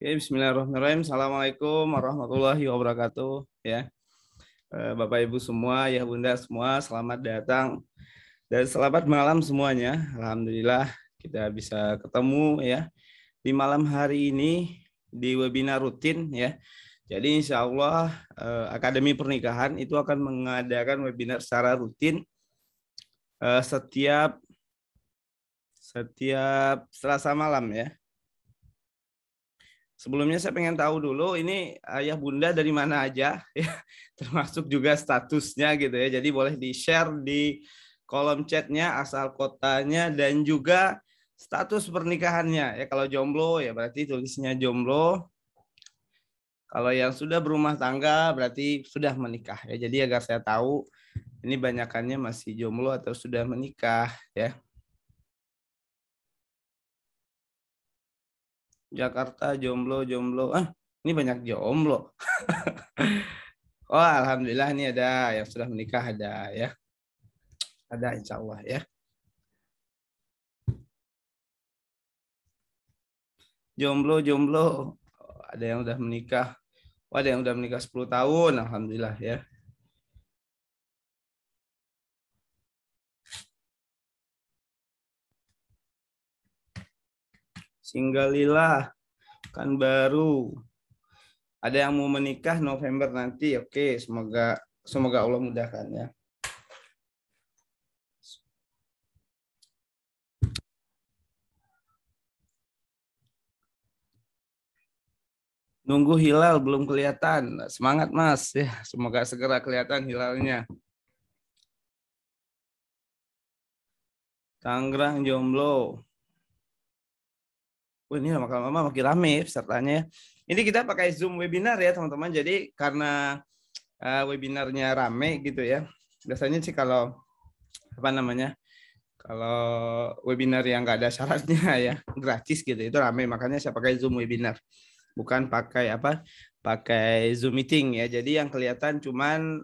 Oke, Bismillahirrahmanirrahim. Assalamualaikum warahmatullahi wabarakatuh. Ya, Bapak Ibu semua, ya Bunda semua, selamat datang dan selamat malam semuanya. Alhamdulillah kita bisa ketemu ya di malam hari ini di webinar rutin ya. Jadi insya Allah Akademi Pernikahan itu akan mengadakan webinar secara rutin setiap setiap Selasa malam ya. Sebelumnya saya pengen tahu dulu ini ayah bunda dari mana aja ya, termasuk juga statusnya gitu ya. Jadi boleh di-share di kolom chatnya asal kotanya dan juga status pernikahannya ya. Kalau jomblo ya berarti tulisnya jomblo. Kalau yang sudah berumah tangga berarti sudah menikah ya. Jadi agar saya tahu ini banyakannya masih jomblo atau sudah menikah ya. Jakarta jomblo jomblo. Ini banyak jomblo. Oh, alhamdulillah ini ada yang sudah menikah ada ya. Ada insya Allah ya. Jomblo jomblo. Oh, ada yang udah menikah. Oh, ada yang udah menikah 10 tahun. Alhamdulillah ya. Singgalilah kan baru. Ada yang mau menikah November nanti. Oke, semoga semoga Allah mudahkan ya. Nunggu hilal belum kelihatan. Semangat Mas ya. Semoga segera kelihatan hilalnya. Tangerang jomblo. Wah, ini lama-lama makin rame pesertanya ya. Ini kita pakai Zoom webinar ya teman-teman. Jadi karena webinarnya rame gitu ya. Biasanya sih kalau apa namanya? Kalau webinar yang nggak ada syaratnya ya, gratis gitu, itu rame. Makanya saya pakai Zoom webinar. Bukan pakai apa? Pakai Zoom meeting ya. Jadi yang kelihatan cuman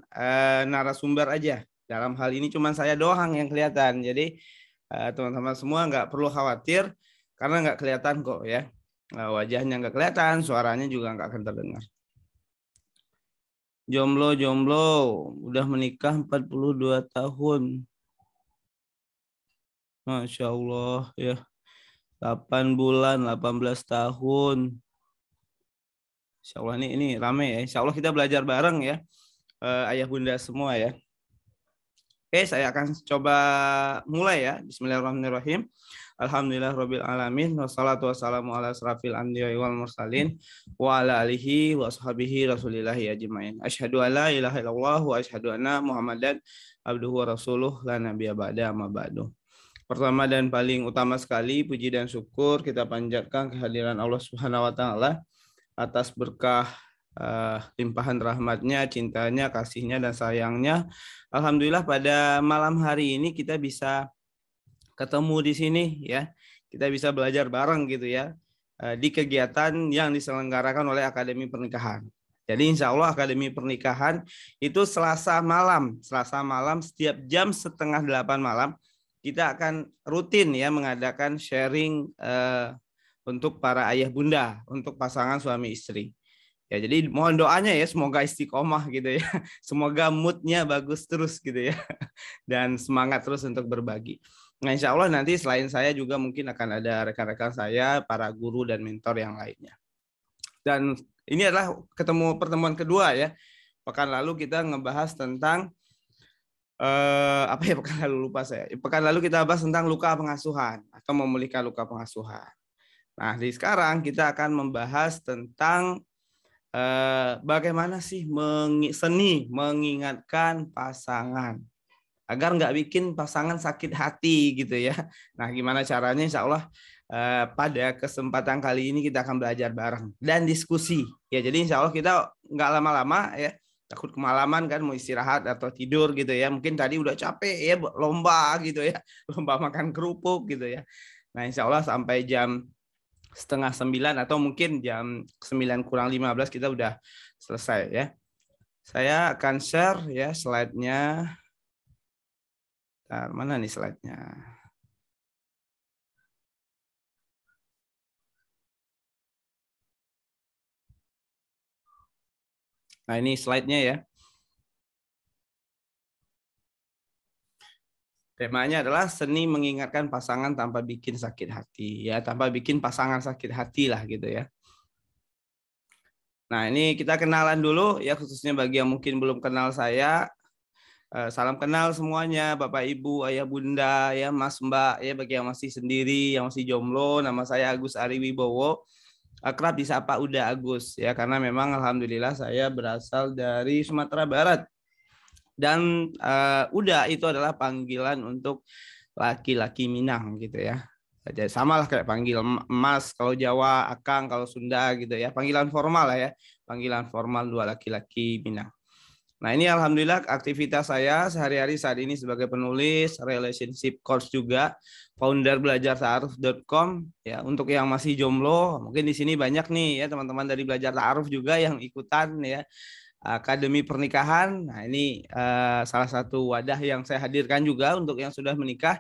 narasumber aja. Dalam hal ini cuman saya doang yang kelihatan. Jadi teman-teman semua nggak perlu khawatir karena nggak kelihatan kok ya. Wajahnya nggak kelihatan, suaranya juga nggak akan terdengar. Jomblo, jomblo, udah menikah 42 tahun. Masya Allah ya. 8 bulan, 18 tahun. Insya Allah ini rame ya. Insya Allah kita belajar bareng ya. Ayah bunda semua ya. Oke, saya akan coba mulai ya. Bismillahirrahmanirrahim. Alhamdulillah Rabbil Alamin. Wassalatu wassalamu ala asrafil anbiya wal mursalin. Wa ala alihi wa sahbihi rasulillahi ajmain. Asyhadu an la ilaha illallah wa asyhadu anna Muhammadan abduhu wa rasuluh la nabiyya ba'da amma ba'du. Pertama dan paling utama sekali puji dan syukur kita panjatkan kehadiran Allah Subhanahu wa taala atas berkah limpahan rahmatnya, cintanya, kasihnya dan sayangnya. Alhamdulillah pada malam hari ini kita bisa ketemu di sini ya. Kita bisa belajar bareng gitu ya di kegiatan yang diselenggarakan oleh Akademi Pernikahan. Jadi insya Allah Akademi Pernikahan itu Selasa malam setiap jam setengah 8 malam kita akan rutin ya mengadakan sharing untuk para ayah bunda, untuk pasangan suami istri. Ya, jadi mohon doanya ya, semoga istiqomah gitu ya. Semoga moodnya bagus terus gitu ya. Dan semangat terus untuk berbagi. Nah, insya Allah nanti selain saya juga mungkin akan ada rekan-rekan saya, para guru dan mentor yang lainnya. Dan ini adalah pertemuan kedua ya. Pekan lalu kita ngebahas tentang apa ya, pekan lalu lupa saya. Pekan lalu kita bahas tentang luka pengasuhan atau memulihkan luka pengasuhan. Nah, di sekarang kita akan membahas tentang bagaimana sih seni mengingatkan pasangan agar nggak bikin pasangan sakit hati gitu ya. Nah, gimana caranya? Insya Allah pada kesempatan kali ini kita akan belajar bareng dan diskusi. Ya, jadi insya Allah kita nggak lama-lama ya. Takut kemalaman kan mau istirahat atau tidur gitu ya. Mungkin tadi udah capek ya lomba gitu ya. Lomba makan kerupuk gitu ya. Nah, insya Allah sampai jam setengah 9 atau mungkin jam 9 kurang 15 kita udah selesai ya. Saya akan share ya slide-nya. Mana nih slide-nya? Nah, ini slide-nya ya. Temanya adalah seni mengingatkan pasangan tanpa bikin sakit hati ya, tanpa bikin pasangan sakit hati lah gitu ya. Nah, ini kita kenalan dulu ya, khususnya bagi yang mungkin belum kenal saya. Salam kenal semuanya, Bapak Ibu, Ayah Bunda, ya Mas Mbak, ya bagi yang masih sendiri, yang masih jomblo. Nama saya Agus Ari Wibowo, akrab disapa Uda Agus ya, karena memang alhamdulillah saya berasal dari Sumatera Barat. Dan Uda itu adalah panggilan untuk laki-laki Minang gitu ya. Jadi sama lah kayak panggil Mas kalau Jawa, Akang kalau Sunda gitu ya. Panggilan formal lah ya. Panggilan formal dua laki-laki Minang. Nah, ini alhamdulillah aktivitas saya sehari-hari saat ini sebagai penulis, relationship coach juga, founder belajartaaruf.com ya. Untuk yang masih jomblo, mungkin di sini banyak nih ya teman-teman dari Belajar Ta'aruf juga yang ikutan ya. Akademi Pernikahan. Nah, ini salah satu wadah yang saya hadirkan juga untuk yang sudah menikah,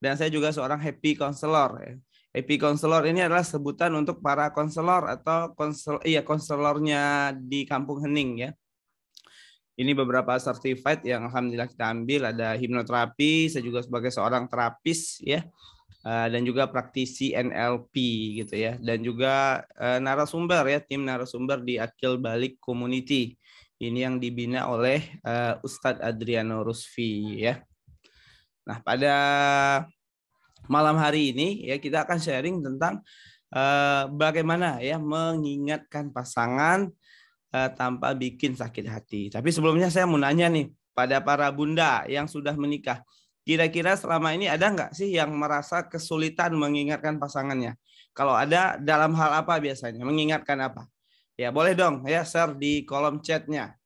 dan saya juga seorang happy counselor ya. Happy counselor ini adalah sebutan untuk para konselor atau konselornya di Kampung Hening ya. Ini beberapa certified yang alhamdulillah kita ambil, ada hipnoterapi, saya juga sebagai seorang terapis ya, dan juga praktisi NLP gitu ya, dan juga narasumber ya, tim narasumber di Akil Balik Community. Ini yang dibina oleh Ustadz Adriano Rusfi ya. Nah, pada malam hari ini ya kita akan sharing tentang bagaimana ya mengingatkan pasangan tanpa bikin sakit hati. Tapi sebelumnya saya mau nanya nih pada para bunda yang sudah menikah. Kira-kira selama ini ada nggak sih yang merasa kesulitan mengingatkan pasangannya? Kalau ada, dalam hal apa biasanya? Mengingatkan apa? Ya boleh dong ya share di kolom chatnya.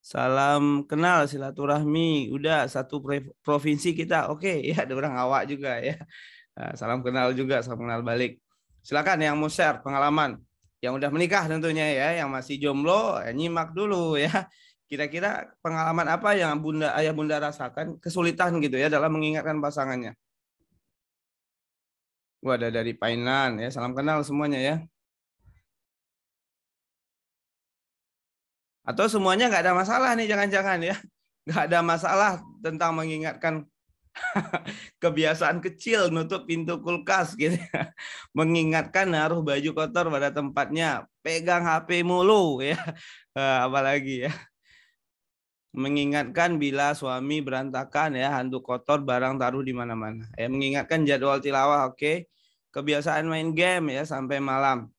Salam kenal silaturahmi. Udah satu provinsi kita. Oke ya, ada orang awak juga ya. Salam kenal juga, salam kenal balik. Silakan yang mau share pengalaman. Yang udah menikah tentunya ya, yang masih jomblo ya, nyimak dulu ya. Kira-kira pengalaman apa yang ayah bunda rasakan kesulitan gitu ya dalam mengingatkan pasangannya? Gua ada dari Painan ya, salam kenal semuanya ya. Atau semuanya nggak ada masalah nih, jangan-jangan ya. Nggak ada masalah tentang mengingatkan kebiasaan kecil nutup pintu kulkas gitu ya. Mengingatkan naruh baju kotor pada tempatnya, pegang HP mulu ya. Apalagi ya. Mengingatkan bila suami berantakan ya, handuk kotor, barang taruh di mana-mana. Ya, mengingatkan jadwal tilawah, oke. Kebiasaan main game ya sampai malam.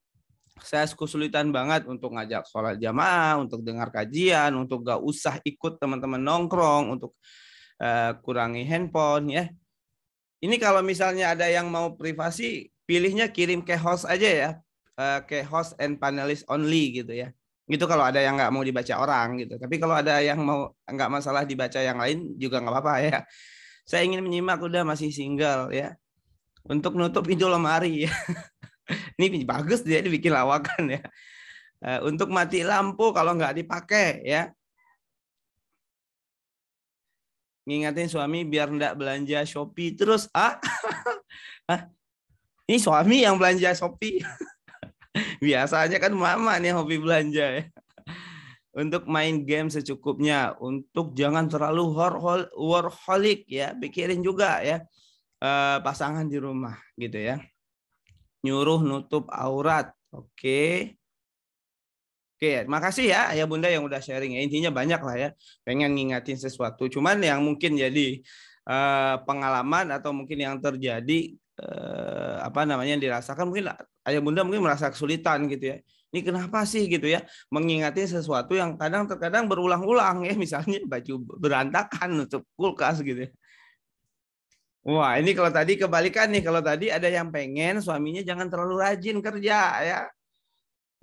Saya kesulitan banget untuk ngajak sholat jamaah, untuk dengar kajian, untuk gak usah ikut teman-teman nongkrong, untuk kurangi handphone ya. Ini kalau misalnya ada yang mau privasi, pilihnya kirim ke host aja ya, ke host and panelist only gitu ya. Gitu kalau ada yang nggak mau dibaca orang gitu. Tapi kalau ada yang mau nggak masalah dibaca yang lain juga nggak apa-apa ya. Saya ingin menyimak, udah masih single ya. Untuk nutup pintu lemari ya. Ini bagus dia dibikin lawakan ya. Untuk mati lampu kalau nggak dipakai ya. Ngingatin suami biar nggak belanja Shopee terus. Ini suami yang belanja Shopee. Biasanya kan mama nih hobi belanja ya. Untuk main game secukupnya, untuk jangan terlalu workaholic ya, pikirin juga ya pasangan di rumah gitu ya. Nyuruh nutup aurat. Oke. Oke, makasih ya ayah bunda yang udah sharing ya. Intinya banyak lah ya, pengen ngingatin sesuatu. Cuman yang mungkin jadi pengalaman atau mungkin yang terjadi apa namanya dirasakan, mungkin ayah bunda mungkin merasa kesulitan gitu ya. Ini kenapa sih gitu ya, mengingatkan sesuatu yang terkadang berulang-ulang ya, misalnya baju berantakan nutup kulkas gitu ya. Wah, ini kalau tadi kebalikan nih, kalau tadi ada yang pengen suaminya jangan terlalu rajin kerja ya.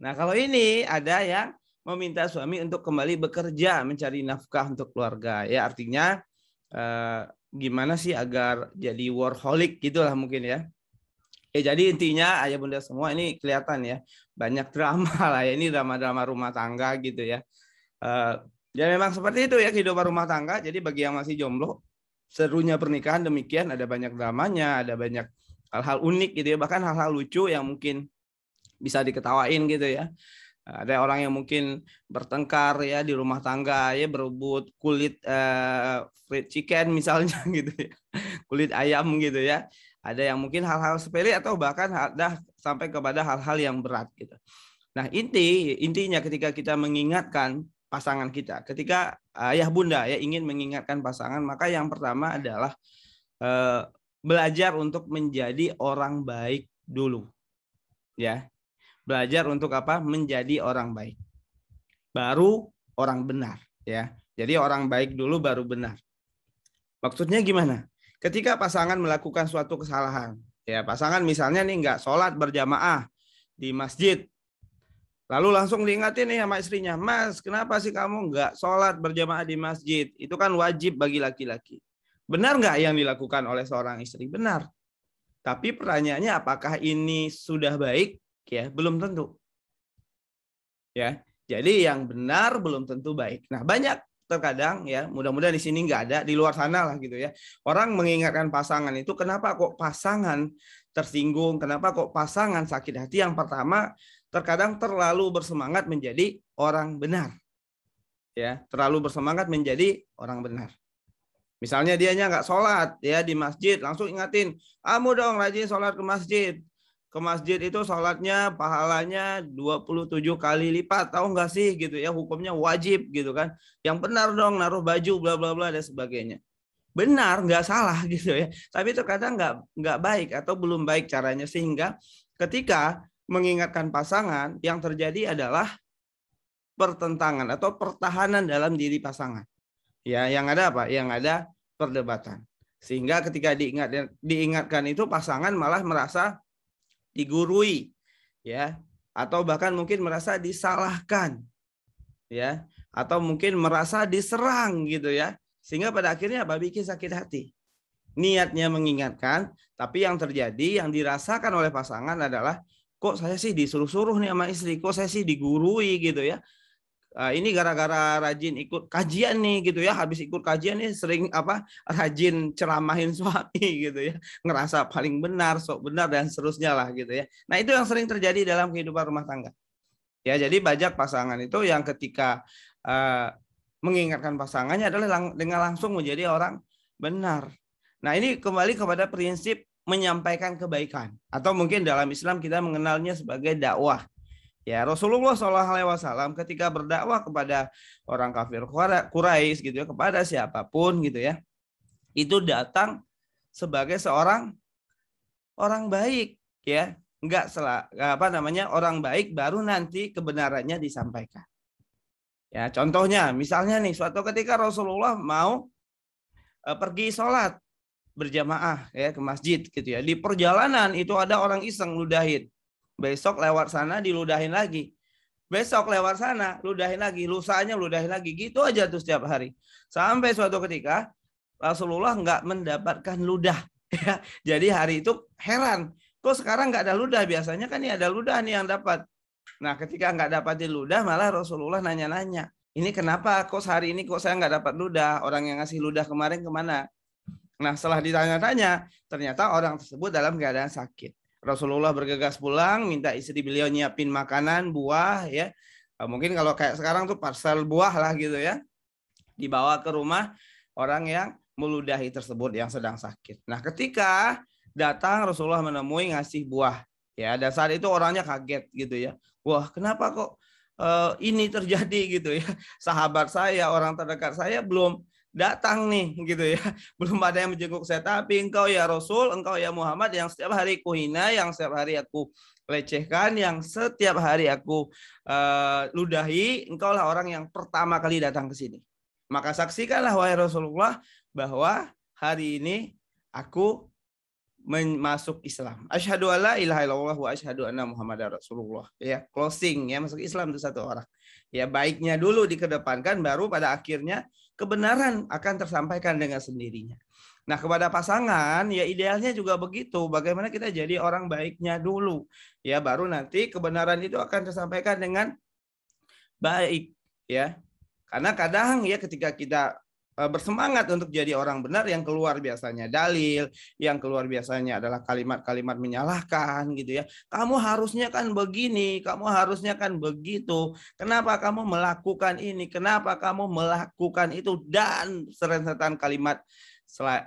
Nah, kalau ini ada yang meminta suami untuk kembali bekerja, mencari nafkah untuk keluarga. Ya, artinya gimana sih agar jadi workaholic gitulah mungkin ya. Jadi intinya ayah bunda semua ini kelihatan ya, banyak drama lah ya, ini drama-drama rumah tangga gitu ya. Ya memang seperti itu ya kehidupan rumah tangga. Jadi bagi yang masih jomblo, serunya pernikahan demikian, ada banyak dramanya, ada banyak hal-hal unik gitu ya, bahkan hal-hal lucu yang mungkin bisa diketawain gitu ya. Ada orang yang mungkin bertengkar ya di rumah tangga ya, berebut kulit fried chicken misalnya gitu ya. Kulit ayam gitu ya. Ada yang mungkin hal-hal sepele atau bahkan ada sampai kepada hal-hal yang berat gitu. Nah, intinya ketika kita mengingatkan pasangan kita, ketika ayah bunda ya ingin mengingatkan pasangan, maka yang pertama adalah belajar untuk menjadi orang baik dulu. Ya. Belajar untuk apa? Menjadi orang baik. Baru orang benar, ya. Jadi orang baik dulu baru benar. Maksudnya gimana? Ketika pasangan melakukan suatu kesalahan, ya pasangan misalnya nih nggak sholat berjamaah di masjid, lalu langsung diingatin nih sama istrinya, Mas, kenapa sih kamu nggak sholat berjamaah di masjid? Itu kan wajib bagi laki-laki. Benar nggak yang dilakukan oleh seorang istri? Benar. Tapi pertanyaannya apakah ini sudah baik? Ya, belum tentu. Ya, jadi yang benar belum tentu baik. Nah, banyak terkadang ya, mudah-mudahan di sini nggak ada, di luar sana lah gitu ya. Orang mengingatkan pasangan itu, kenapa kok pasangan tersinggung, kenapa kok pasangan sakit hati? Yang pertama, terkadang terlalu bersemangat menjadi orang benar. Ya, terlalu bersemangat menjadi orang benar. Misalnya dianya nggak sholat ya di masjid, langsung ingatin, kamu dong rajin sholat ke masjid. Ke masjid itu sholatnya pahalanya 27 kali lipat, tahu nggak sih gitu ya, hukumnya wajib gitu kan. Yang benar dong naruh baju bla bla bla dan sebagainya. Benar, nggak salah gitu ya. Tapi terkadang nggak baik atau belum baik caranya, sehingga ketika mengingatkan pasangan yang terjadi adalah pertentangan atau pertahanan dalam diri pasangan. Ya, yang ada apa? Yang ada perdebatan. Sehingga ketika diingatkan itu pasangan malah merasa digurui, ya, atau bahkan mungkin merasa disalahkan, ya, atau mungkin merasa diserang gitu ya, sehingga pada akhirnya apa? Bikin sakit hati. Niatnya mengingatkan, tapi yang terjadi, yang dirasakan oleh pasangan adalah, kok saya sih disuruh-suruh nih sama istri, kok saya sih digurui gitu ya. Ini gara-gara rajin ikut kajian nih gitu ya, habis ikut kajian nih sering rajin ceramahin suami gitu ya, ngerasa paling benar, sok benar dan seterusnya lah gitu ya. Nah, itu yang sering terjadi dalam kehidupan rumah tangga. Ya, jadi banyak pasangan itu yang ketika mengingatkan pasangannya adalah dengan langsung menjadi orang benar. Nah, ini kembali kepada prinsip menyampaikan kebaikan, atau mungkin dalam Islam kita mengenalnya sebagai dakwah. Ya, Rasulullah SAW ketika berdakwah kepada orang kafir Quraisy gitu ya, kepada siapapun gitu ya, itu datang sebagai seorang orang baik ya, enggak orang baik baru nanti kebenarannya disampaikan. Ya, contohnya misalnya nih suatu ketika Rasulullah mau pergi sholat berjamaah ya ke masjid gitu ya, di perjalanan itu ada orang iseng ludahin. Besok lewat sana diludahin lagi. Besok lewat sana ludahin lagi. Lusanya ludahin lagi. Gitu aja tuh setiap hari. Sampai suatu ketika Rasulullah nggak mendapatkan ludah. Jadi hari itu heran. Kok sekarang nggak ada ludah? Biasanya kan ini ada ludah nih yang dapat. Nah, ketika nggak dapatin ludah, malah Rasulullah nanya-nanya. Ini kenapa? Kok hari ini kok saya nggak dapat ludah? Orang yang ngasih ludah kemarin kemana? Nah, setelah ditanya-tanya, ternyata orang tersebut dalam keadaan sakit. Rasulullah bergegas pulang, minta istri beliau nyiapin makanan, buah ya. Mungkin kalau kayak sekarang tuh parcel buah lah gitu ya. Dibawa ke rumah orang yang meludahi tersebut yang sedang sakit. Nah, ketika datang Rasulullah menemui ngasih buah. Ya, dan saat itu orangnya kaget gitu ya. Wah, kenapa kok ini terjadi gitu ya. Sahabat saya, orang terdekat saya belum datang nih gitu ya, belum ada yang menjenguk saya, tapi engkau ya Rasul, engkau ya Muhammad yang setiap hari kuhina, yang setiap hari aku lecehkan, yang setiap hari aku ludahi, engkau lah orang yang pertama kali datang ke sini. Maka saksikanlah wahai Rasulullah bahwa hari ini aku masuk Islam. Asyhadu alla ilaha illallah wa asyhadu anna Muhammadar Rasulullah. Ya, closing ya, masuk Islam itu satu orang. Ya, baiknya dulu dikedepankan, baru pada akhirnya kebenaran akan tersampaikan dengan sendirinya. Nah, kepada pasangan ya idealnya juga begitu. Bagaimana kita jadi orang baiknya dulu. Ya, baru nanti kebenaran itu akan tersampaikan dengan baik ya. Karena kadang ya ketika kita bersemangat untuk jadi orang benar, yang keluar biasanya dalil, yang keluar biasanya adalah kalimat-kalimat menyalahkan gitu ya. Kamu harusnya kan begini, kamu harusnya kan begitu. Kenapa kamu melakukan ini? Kenapa kamu melakukan itu? Dan serentetan kalimat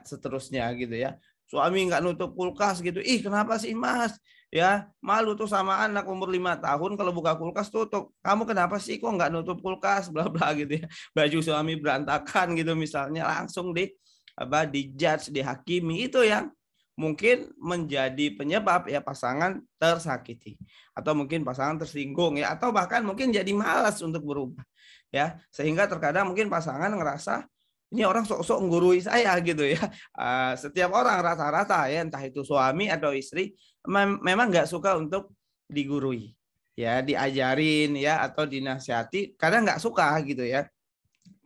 seterusnya gitu ya. Suami nggak nutup kulkas gitu. Ih, kenapa sih Mas? Ya, malu tuh sama anak umur 5 tahun kalau buka kulkas tutup. Kamu kenapa sih kok nggak nutup kulkas, bla bla gitu ya. Baju suami berantakan gitu misalnya, langsung dijudge, dihakimi. Itu yang mungkin menjadi penyebab ya pasangan tersakiti, atau mungkin pasangan tersinggung ya, atau bahkan mungkin jadi malas untuk berubah ya, sehingga terkadang mungkin pasangan ngerasa ini orang sok-sok menggurui saya gitu ya. Setiap orang rata-rata ya, entah itu suami atau istri, memang nggak suka untuk digurui, ya, diajarin ya, atau dinasihati. Kadang nggak suka gitu ya,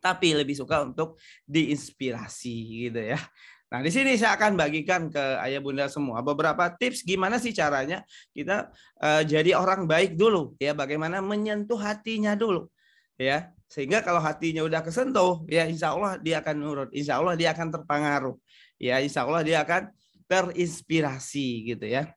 tapi lebih suka untuk diinspirasi gitu ya. Nah, di sini saya akan bagikan ke ayah bunda semua beberapa tips gimana sih caranya kita jadi orang baik dulu ya, bagaimana menyentuh hatinya dulu ya, sehingga kalau hatinya udah kesentuh ya, insya Allah dia akan nurut, insya Allah dia akan terpengaruh ya, insya Allah dia akan terinspirasi gitu ya.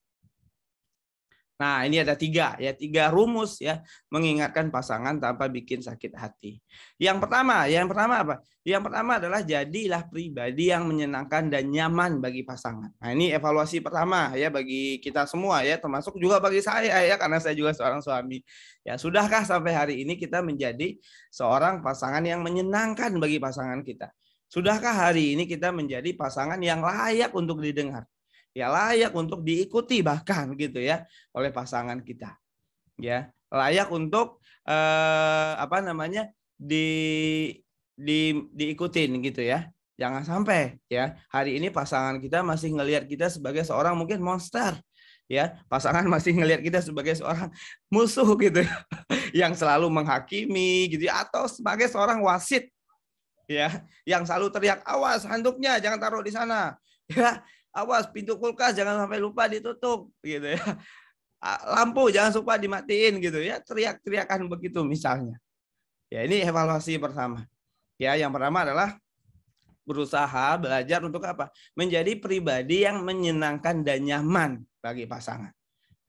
Nah, ini ada tiga rumus ya, mengingatkan pasangan tanpa bikin sakit hati. Yang pertama apa? Yang pertama adalah jadilah pribadi yang menyenangkan dan nyaman bagi pasangan. Nah, ini evaluasi pertama ya bagi kita semua ya, termasuk juga bagi saya ya, karena saya juga seorang suami. Ya, sudahkah sampai hari ini kita menjadi seorang pasangan yang menyenangkan bagi pasangan kita? Sudahkah hari ini kita menjadi pasangan yang layak untuk didengar? Ya, layak untuk diikuti bahkan gitu ya oleh pasangan kita, ya, layak untuk diikutin gitu ya. Jangan sampai ya hari ini pasangan kita masih ngelihat kita sebagai seorang mungkin monster ya, pasangan masih ngelihat kita sebagai seorang musuh gitu ya, yang selalu menghakimi gitu ya, atau sebagai seorang wasit ya, yang selalu teriak, awas handuknya jangan taruh di sana ya, awas pintu kulkas jangan sampai lupa ditutup gitu ya, lampu jangan lupa dimatiin gitu ya, teriak-teriakan begitu misalnya. Ya, ini evaluasi pertama. Ya, yang pertama adalah berusaha belajar untuk apa? Menjadi pribadi yang menyenangkan dan nyaman bagi pasangan.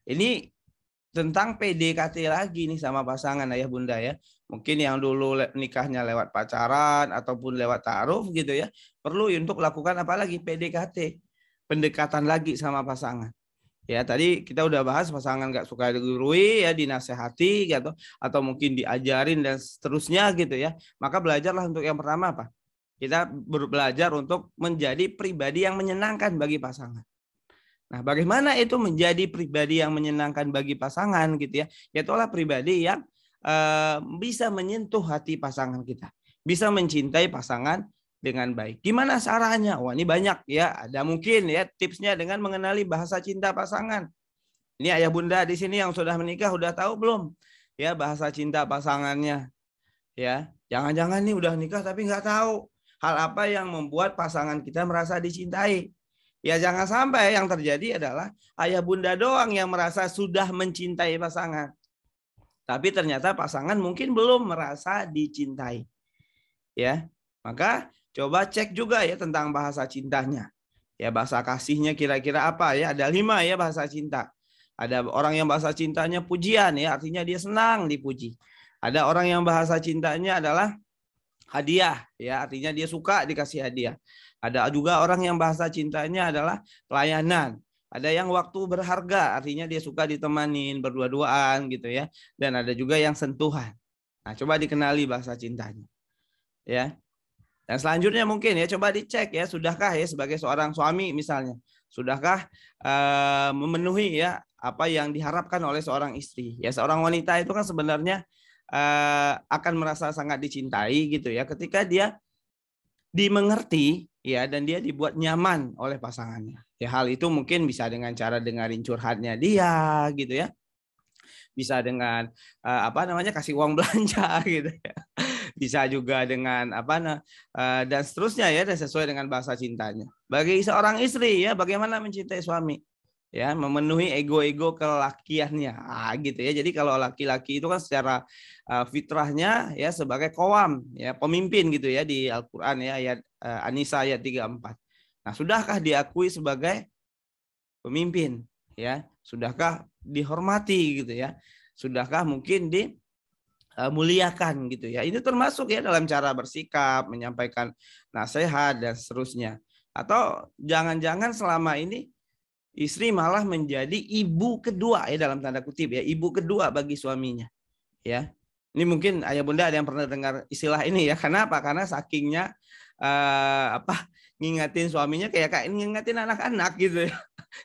Ini tentang PDKT lagi nih sama pasangan ayah bunda ya. Mungkin yang dulu nikahnya lewat pacaran ataupun lewat ta'aruf gitu ya, perlu untuk lakukan apa lagi? PDKT, pendekatan lagi sama pasangan. Ya, tadi kita udah bahas pasangan nggak suka digurui ya, dinasehati gitu, atau mungkin diajarin dan seterusnya gitu ya. Maka belajarlah untuk yang pertama apa? Kita belajar untuk menjadi pribadi yang menyenangkan bagi pasangan. Nah, bagaimana itu menjadi pribadi yang menyenangkan bagi pasangan gitu ya? Yaitulah pribadi yang bisa menyentuh hati pasangan kita, bisa mencintai pasangan dengan baik. Gimana caranya? Wah, ini banyak ya. Ada mungkin ya tipsnya dengan mengenali bahasa cinta pasangan. Ini ayah bunda di sini yang sudah menikah udah tahu belum? Ya, bahasa cinta pasangannya. Ya, jangan-jangan nih udah nikah tapi nggak tahu hal apa yang membuat pasangan kita merasa dicintai. Ya, jangan sampai yang terjadi adalah ayah bunda doang yang merasa sudah mencintai pasangan, tapi ternyata pasangan mungkin belum merasa dicintai. Ya, maka coba cek juga ya tentang bahasa cintanya. Ya, bahasa kasihnya kira-kira apa ya? Ada 5 ya bahasa cinta. Ada orang yang bahasa cintanya pujian ya, artinya dia senang dipuji. Ada orang yang bahasa cintanya adalah hadiah ya, artinya dia suka dikasih hadiah. Ada juga orang yang bahasa cintanya adalah pelayanan. Ada yang waktu berharga, artinya dia suka ditemanin berdua-duaan gitu ya. Dan ada juga yang sentuhan. Nah, coba dikenali bahasa cintanya. Ya. Dan selanjutnya mungkin ya coba dicek ya, sudahkah ya sebagai seorang suami misalnya, sudahkah memenuhi ya apa yang diharapkan oleh seorang istri. Ya, seorang wanita itu kan sebenarnya akan merasa sangat dicintai gitu ya ketika dia dimengerti ya, dan dia dibuat nyaman oleh pasangannya. Ya, hal itu mungkin bisa dengan cara dengerin curhatnya dia gitu ya. Bisa dengan kasih uang belanja gitu ya. Bisa juga dengan dan seterusnya ya, dan sesuai dengan bahasa cintanya. Bagi seorang istri ya, bagaimana mencintai suami? ya, memenuhi ego-ego kelakiannya. Gitu ya. Jadi kalau laki-laki itu kan secara fitrahnya ya sebagai qawam, ya, pemimpin gitu ya di Al-Qur'an ya, ayat An-Nisa ayat 34. Nah, sudahkah diakui sebagai pemimpin, ya? Sudahkah dihormati gitu ya? Sudahkah mungkin dimuliakan gitu ya? Ini termasuk ya dalam cara bersikap, menyampaikan nasihat dan seterusnya. Atau jangan-jangan selama ini istri malah menjadi ibu kedua ya, dalam tanda kutip ya, ibu kedua bagi suaminya, ya. Ini mungkin ayah bunda ada yang pernah dengar istilah ini ya. Kenapa? Karena sakingnya ngingatin suaminya kayak ngingatin anak-anak gitu ya.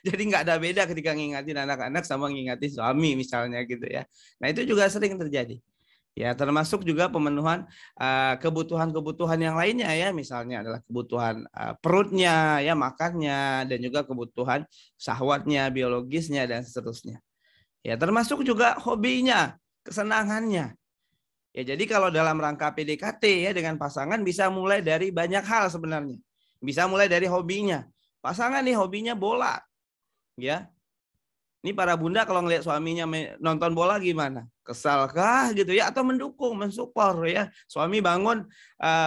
Jadi nggak ada beda ketika ngingatin anak-anak sama ngingatin suami misalnya gitu ya. Nah, itu juga sering terjadi. Ya, termasuk juga pemenuhan kebutuhan-kebutuhan yang lainnya ya, misalnya adalah kebutuhan perutnya ya, makannya, dan juga kebutuhan syahwatnya, biologisnya dan seterusnya. Ya, termasuk juga hobinya, kesenangannya. Ya, jadi kalau dalam rangka PDKT ya dengan pasangan bisa mulai dari banyak hal sebenarnya. Bisa mulai dari hobinya. Pasangan nih hobinya bola. Ya. Ini para bunda kalau ngelihat suaminya nonton bola gimana? Kesalkah gitu ya, atau mendukung, mensupport ya. Suami bangun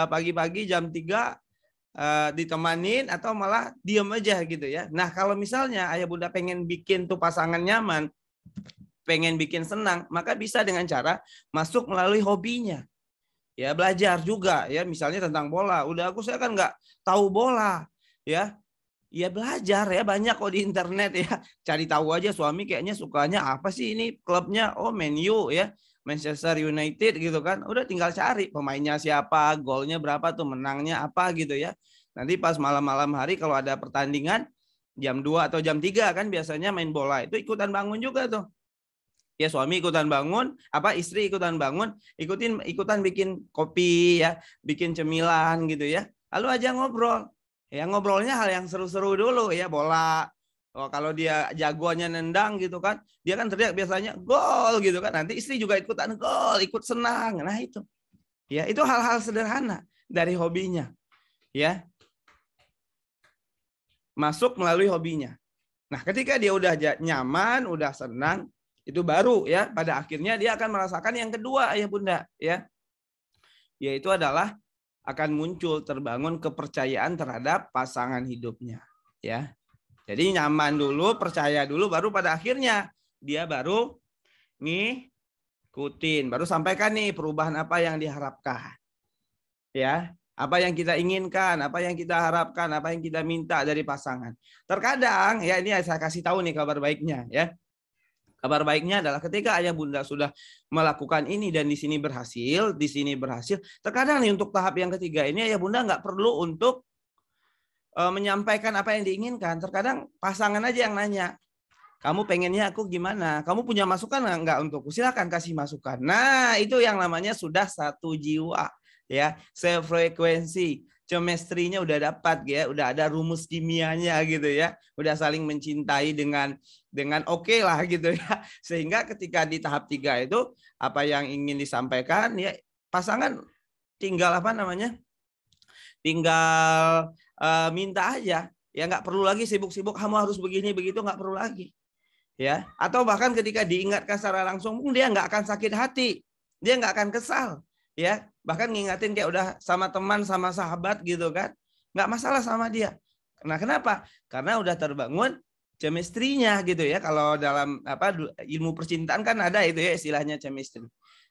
pagi-pagi jam 3 ditemanin atau malah diem aja gitu ya. Nah, kalau misalnya ayah bunda pengen bikin tuh pasangan nyaman, pengen bikin senang, maka bisa dengan cara masuk melalui hobinya. Ya, belajar juga ya, misalnya tentang bola. Saya kan nggak tahu bola ya. Ya belajar ya, banyak kok di internet ya. Cari tahu aja suami kayaknya sukanya apa sih ini klubnya. Oh, Man U ya. Manchester United gitu kan. Udah tinggal cari pemainnya siapa, golnya berapa tuh, menangnya apa gitu ya. Nanti pas malam-malam hari kalau ada pertandingan jam 2 atau jam 3 kan biasanya main bola, itu ikutan bangun juga tuh. Ya, suami ikutan bangun, istri ikutan bangun, ikutan bikin kopi ya, bikin cemilan gitu ya. Lalu aja ngobrol. Ya, ngobrolnya hal yang seru-seru dulu ya, bola. Oh, kalau dia jagoannya nendang gitu kan, dia kan teriak biasanya gol gitu kan. Nanti istri juga ikutan gol, ikut senang. Nah, itu. Ya, itu hal-hal sederhana dari hobinya. Ya. Masuk melalui hobinya. Nah, ketika dia udah nyaman, udah senang, itu baru ya pada akhirnya dia akan merasakan yang kedua ayah bunda ya. Yaitu adalah akan muncul terbangun kepercayaan terhadap pasangan hidupnya ya. Jadi nyaman dulu, percaya dulu, baru pada akhirnya dia baru ngikutin, baru sampaikan nih perubahan apa yang diharapkan. Ya, apa yang kita inginkan, apa yang kita harapkan, apa yang kita minta dari pasangan. Terkadang ya, ini saya kasih tahu nih kabar baiknya ya. Kabar baiknya adalah ketika ayah bunda sudah melakukan ini dan di sini berhasil, terkadang nih untuk tahap yang ketiga ini ayah bunda nggak perlu untuk menyampaikan apa yang diinginkan. Terkadang pasangan aja yang nanya, kamu pengennya aku gimana? Kamu punya masukan nggak untukku? Silakan kasih masukan. Nah, itu yang namanya sudah satu jiwa ya, sefrekuensi. Chemistry-nya udah dapat ya, udah ada rumus kimianya gitu ya, udah saling mencintai dengan oke lah gitu ya, sehingga ketika di tahap 3 itu apa yang ingin disampaikan ya, pasangan tinggal tinggal minta aja ya, nggak perlu lagi sibuk-sibuk kamu harus begini begitu, nggak perlu lagi ya. Atau bahkan ketika diingatkan secara langsung dia nggak akan sakit hati, dia nggak akan kesal ya, bahkan ngingatin kayak udah sama teman, sama sahabat gitu kan, nggak masalah sama dia. Nah, kenapa? Karena udah terbangun chemistry-nya gitu ya. Kalau dalam ilmu percintaan kan ada itu ya istilahnya chemistry.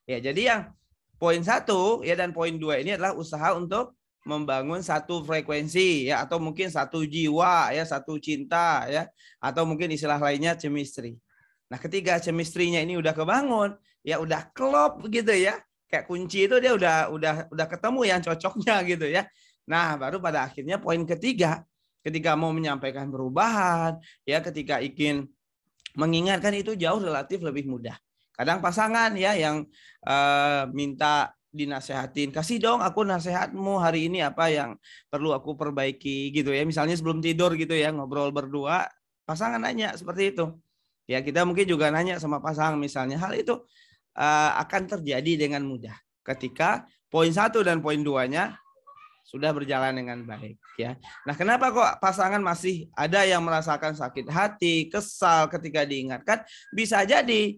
Ya, jadi yang poin 1 ya dan poin 2 ini adalah usaha untuk membangun satu frekuensi ya, atau mungkin satu jiwa ya, satu cinta ya, atau mungkin istilah lainnya chemistry. Nah, ketika chemistry-nya ini udah kebangun, ya udah klop gitu ya. Kayak kunci itu dia udah ketemu yang cocoknya gitu ya. Nah, baru pada akhirnya poin ketiga, ketika mau menyampaikan perubahan, ya ketika ingin mengingatkan, itu jauh relatif lebih mudah. Kadang pasangan ya yang minta dinasehatin, kasih dong aku nasihatmu hari ini apa yang perlu aku perbaiki gitu ya. Misalnya sebelum tidur gitu ya, ngobrol berdua, pasangan nanya seperti itu. Ya, kita mungkin juga nanya sama pasangan misalnya, hal itu akan terjadi dengan mudah ketika poin 1 dan poin 2-nya sudah berjalan dengan baik ya. Nah, kenapa kok pasangan masih ada yang merasakan sakit hati, kesal ketika diingatkan? Bisa jadi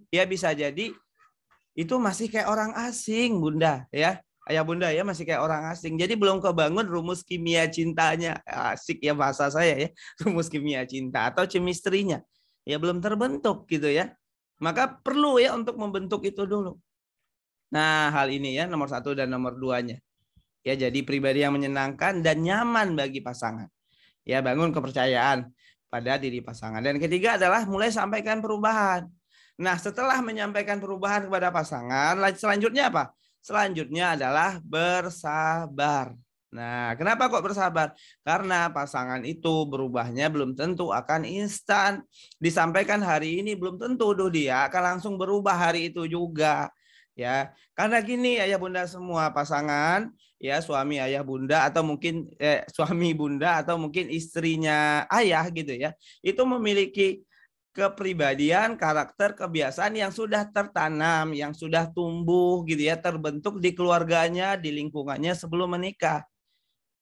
itu masih kayak orang asing, Bunda ya. Ayah Bunda ya, masih kayak orang asing. Jadi belum kebangun rumus kimia cintanya. Asik ya bahasa saya ya. Rumus kimia cinta atau chemistry-nya. Ya belum terbentuk gitu ya. Maka perlu ya untuk membentuk itu dulu. Nah, hal ini ya nomor 1 dan nomor 2-nya. Ya, jadi pribadi yang menyenangkan dan nyaman bagi pasangan. Ya, bangun kepercayaan pada diri pasangan. Dan ketiga adalah mulai sampaikan perubahan. Nah, setelah menyampaikan perubahan kepada pasangan, selanjutnya apa? Selanjutnya adalah bersabar. Nah, kenapa kok bersabar? Karena pasangan itu berubahnya belum tentu akan instan. Disampaikan hari ini belum tentu dia akan langsung berubah hari itu juga. Ya, karena gini ayah bunda semua pasangan, ya suami ayah bunda atau mungkin suami bunda atau mungkin istrinya ayah gitu ya, itu memiliki kepribadian, karakter, kebiasaan yang sudah tertanam, yang sudah tumbuh gitu ya, terbentuk di keluarganya, di lingkungannya sebelum menikah.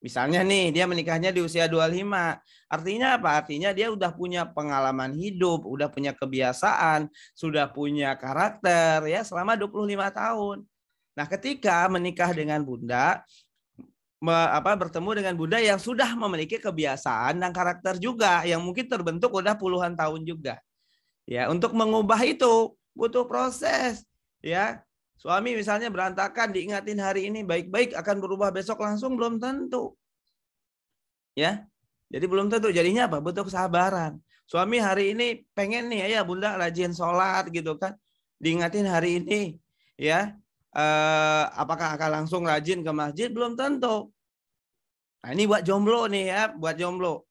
Misalnya nih, dia menikahnya di usia 25. Artinya apa? Artinya dia udah punya pengalaman hidup, udah punya kebiasaan, sudah punya karakter ya selama 25 tahun. Nah, ketika menikah dengan Bunda, bertemu dengan Bunda yang sudah memiliki kebiasaan dan karakter juga yang mungkin terbentuk udah puluhan tahun juga. Ya, untuk mengubah itu butuh proses, ya. Suami misalnya berantakan diingatin hari ini baik-baik akan berubah besok langsung belum tentu. Ya. Jadi belum tentu. Jadinya apa? Butuh kesabaran. Suami hari ini pengen nih ya Bunda rajin sholat gitu kan. Diingatin hari ini ya. Apakah akan langsung rajin ke masjid? Belum tentu. Nah, ini buat jomblo nih ya, buat jomblo.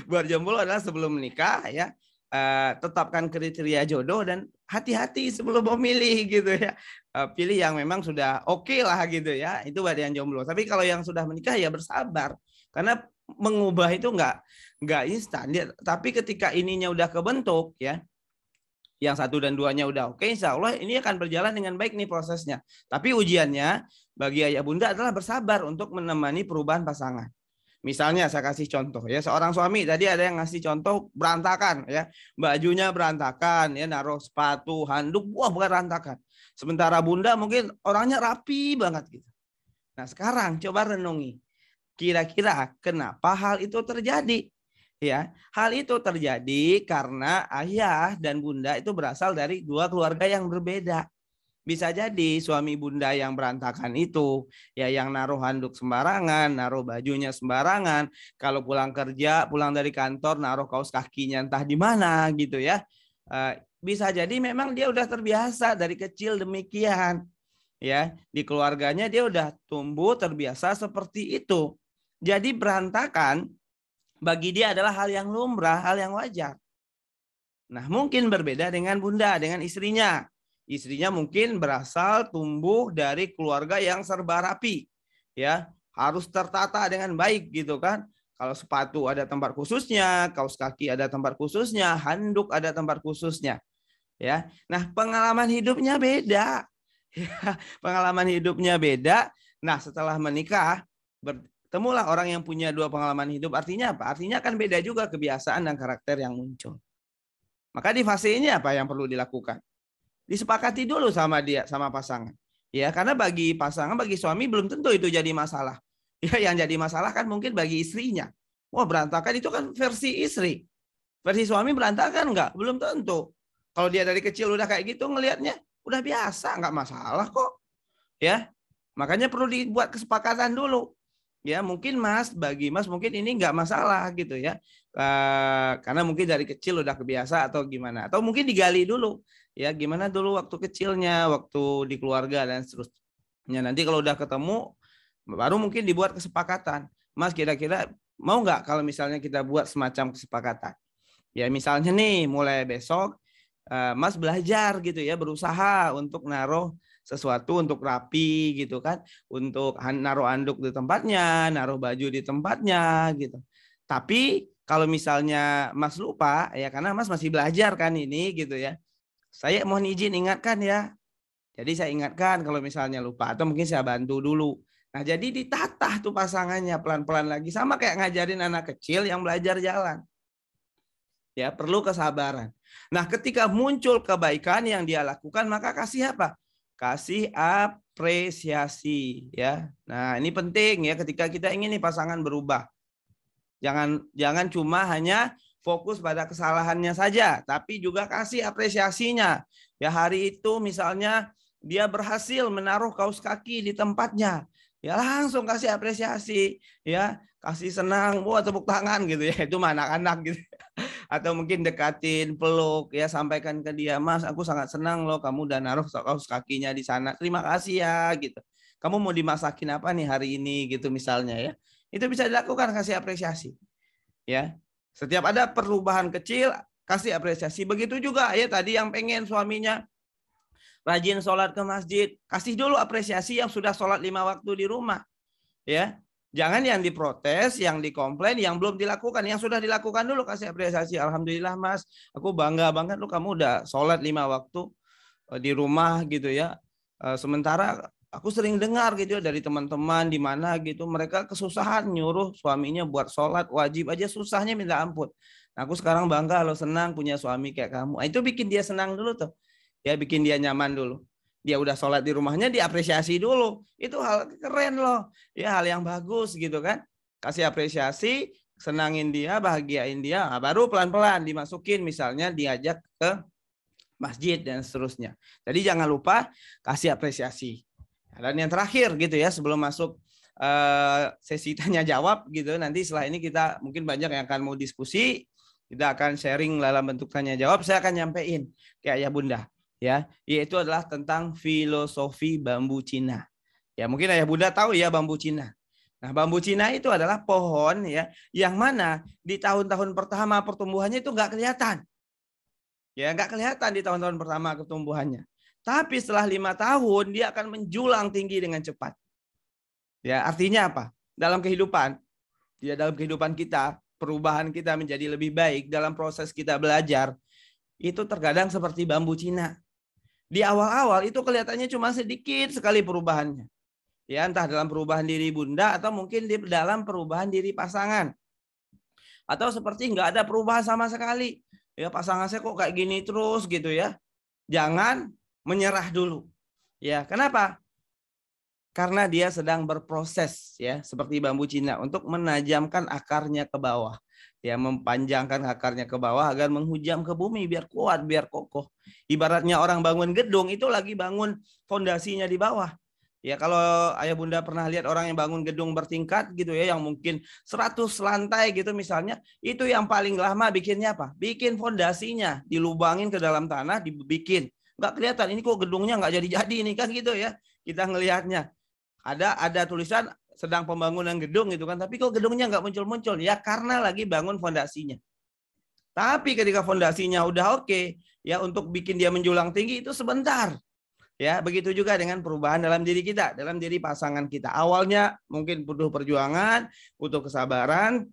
Buat jomblo adalah sebelum menikah ya, tetapkan kriteria jodoh dan hati-hati sebelum memilih gitu ya. Pilih yang memang sudah oke lah gitu ya. Itu buat yang jomblo. Tapi kalau yang sudah menikah ya bersabar. Karena mengubah itu nggak instan. Tapi ketika ininya udah kebentuk ya, yang 1 dan 2-nya udah oke, insya Allah ini akan berjalan dengan baik nih prosesnya. Tapi ujiannya bagi ayah bunda adalah bersabar untuk menemani perubahan pasangan. Misalnya saya kasih contoh ya, seorang suami tadi ada yang ngasih contoh berantakan ya, bajunya berantakan ya, naruh sepatu, handuk, wah berantakan. Sementara bunda mungkin orangnya rapi banget gitu. Nah sekarang coba renungi, kira-kira kenapa hal itu terjadi? Ya, hal itu terjadi karena ayah dan bunda itu berasal dari 2 keluarga yang berbeda. Bisa jadi suami bunda yang berantakan itu, ya yang naruh handuk sembarangan, naruh bajunya sembarangan, kalau pulang kerja, pulang dari kantor, naruh kaos kakinya entah di mana gitu ya. Bisa jadi memang dia udah terbiasa dari kecil demikian. Ya, di keluarganya dia udah tumbuh terbiasa seperti itu. Jadi berantakan bagi dia adalah hal yang lumrah, hal yang wajar. Nah, mungkin berbeda dengan bunda, dengan istrinya. Istrinya mungkin berasal tumbuh dari keluarga yang serba rapi. Ya, harus tertata dengan baik gitu kan. Kalau sepatu ada tempat khususnya, kaos kaki ada tempat khususnya, handuk ada tempat khususnya. Ya. Nah, pengalaman hidupnya beda. Ya, pengalaman hidupnya beda. Nah, setelah menikah bertemulah orang yang punya 2 pengalaman hidup. Artinya apa? Artinya akan beda juga kebiasaan dan karakter yang muncul. Maka di fase ini apa yang perlu dilakukan? Disepakati dulu sama dia, sama pasangan. Ya, karena bagi pasangan, bagi suami belum tentu itu jadi masalah. Ya, yang jadi masalah kan mungkin bagi istrinya. Wah, berantakan itu kan versi istri. Versi suami berantakan enggak? Belum tentu. Kalau dia dari kecil udah kayak gitu ngelihatnya, udah biasa, enggak masalah kok. Ya. Makanya perlu dibuat kesepakatan dulu. Ya, mungkin bagi Mas mungkin ini enggak masalah gitu ya. Karena mungkin dari kecil udah kebiasa atau gimana. Atau mungkin digali dulu. Ya, gimana dulu waktu kecilnya, waktu di keluarga dan seterusnya. Nanti kalau udah ketemu, baru mungkin dibuat kesepakatan. Mas kira-kira mau nggak kalau misalnya kita buat semacam kesepakatan? Ya misalnya nih, mulai besok, Mas belajar gitu ya, berusaha untuk naruh sesuatu untuk rapi gitu kan. Untuk naruh handuk di tempatnya, naruh baju di tempatnya gitu. Tapi kalau misalnya Mas lupa, ya karena Mas masih belajar kan ini gitu ya. Saya mohon izin ingatkan ya. Jadi saya ingatkan kalau misalnya lupa atau mungkin saya bantu dulu. Nah, jadi ditata tuh pasangannya pelan-pelan lagi. Sama kayak ngajarin anak kecil yang belajar jalan. Ya, perlu kesabaran. Nah, ketika muncul kebaikan yang dia lakukan, maka kasih apa? Kasih apresiasi, ya. Nah, ini penting ya ketika kita ingin nih pasangan berubah. Jangan cuma hanya fokus pada kesalahannya saja, tapi juga kasih apresiasinya. Ya, hari itu misalnya dia berhasil menaruh kaus kaki di tempatnya. Ya, langsung kasih apresiasi, ya, kasih senang, wah tepuk tangan gitu ya. Itu mah anak-anak gitu. Atau mungkin dekatin, peluk, ya, sampaikan ke dia, Mas, aku sangat senang loh kamu udah naruh kaus kakinya di sana. Terima kasih ya gitu. Kamu mau dimasakin apa nih hari ini gitu misalnya ya. Itu bisa dilakukan, kasih apresiasi. Ya. Setiap ada perubahan kecil, kasih apresiasi. Begitu juga ya tadi yang pengen suaminya rajin sholat ke masjid, kasih dulu apresiasi yang sudah sholat 5 waktu di rumah. Ya. Jangan yang diprotes, yang dikomplain, yang belum dilakukan. Yang sudah dilakukan dulu kasih apresiasi. Alhamdulillah Mas, aku bangga banget lu kamu udah sholat 5 waktu di rumah gitu ya. Sementara aku sering dengar gitu ya dari teman-teman di mana gitu, mereka kesusahan nyuruh suaminya buat sholat wajib aja susahnya minta ampun. Nah, aku sekarang bangga lo senang punya suami kayak kamu. Nah, itu bikin dia senang dulu tuh. Ya, bikin dia nyaman dulu. Dia udah sholat di rumahnya, diapresiasi dulu. Itu hal keren loh. Ya, hal yang bagus gitu kan. Kasih apresiasi, senangin dia, bahagiain dia. Nah, baru pelan-pelan dimasukin misalnya diajak ke masjid dan seterusnya. Jadi jangan lupa kasih apresiasi. Dan yang terakhir gitu ya, sebelum masuk sesi tanya jawab gitu, nanti setelah ini kita mungkin banyak yang akan mau diskusi, kita akan sharing dalam bentuk tanya jawab. Saya akan nyampein ke ayah bunda ya, yaitu adalah tentang filosofi bambu Cina. Ya, mungkin ayah bunda tahu ya bambu Cina. Nah, bambu Cina itu adalah pohon ya yang mana di tahun-tahun pertama pertumbuhannya itu nggak kelihatan. Ya, nggak kelihatan di tahun-tahun pertama pertumbuhannya. Tapi setelah 5 tahun dia akan menjulang tinggi dengan cepat. Ya, artinya apa? Dalam kehidupan, ya dalam kehidupan kita, perubahan kita menjadi lebih baik dalam proses kita belajar, itu terkadang seperti bambu Cina. Di awal-awal itu kelihatannya cuma sedikit sekali perubahannya. Ya, entah dalam perubahan diri bunda atau mungkin di dalam perubahan diri pasangan. Atau seperti nggak ada perubahan sama sekali. Ya, pasangan saya kok kayak gini terus gitu ya. Jangan menyerah dulu. Ya, kenapa? Karena dia sedang berproses ya, seperti bambu Cina untuk menajamkan akarnya ke bawah. Ya, mempanjangkan akarnya ke bawah agar menghujam ke bumi biar kuat, biar kokoh. Ibaratnya orang bangun gedung itu lagi bangun fondasinya di bawah. Ya, kalau ayah bunda pernah lihat orang yang bangun gedung bertingkat gitu ya, yang mungkin 100 lantai gitu misalnya, itu yang paling lama bikinnya apa? Bikin fondasinya, dilubangin ke dalam tanah, dibikin. Nggak kelihatan, ini kok gedungnya nggak jadi-jadi ini kan gitu ya. Kita ngelihatnya. Ada tulisan sedang pembangunan gedung gitu kan, tapi kok gedungnya nggak muncul-muncul? Ya karena lagi bangun fondasinya. Tapi ketika fondasinya udah oke, ya untuk bikin dia menjulang tinggi itu sebentar. Ya, begitu juga dengan perubahan dalam diri kita, dalam diri pasangan kita. Awalnya mungkin butuh perjuangan, butuh kesabaran,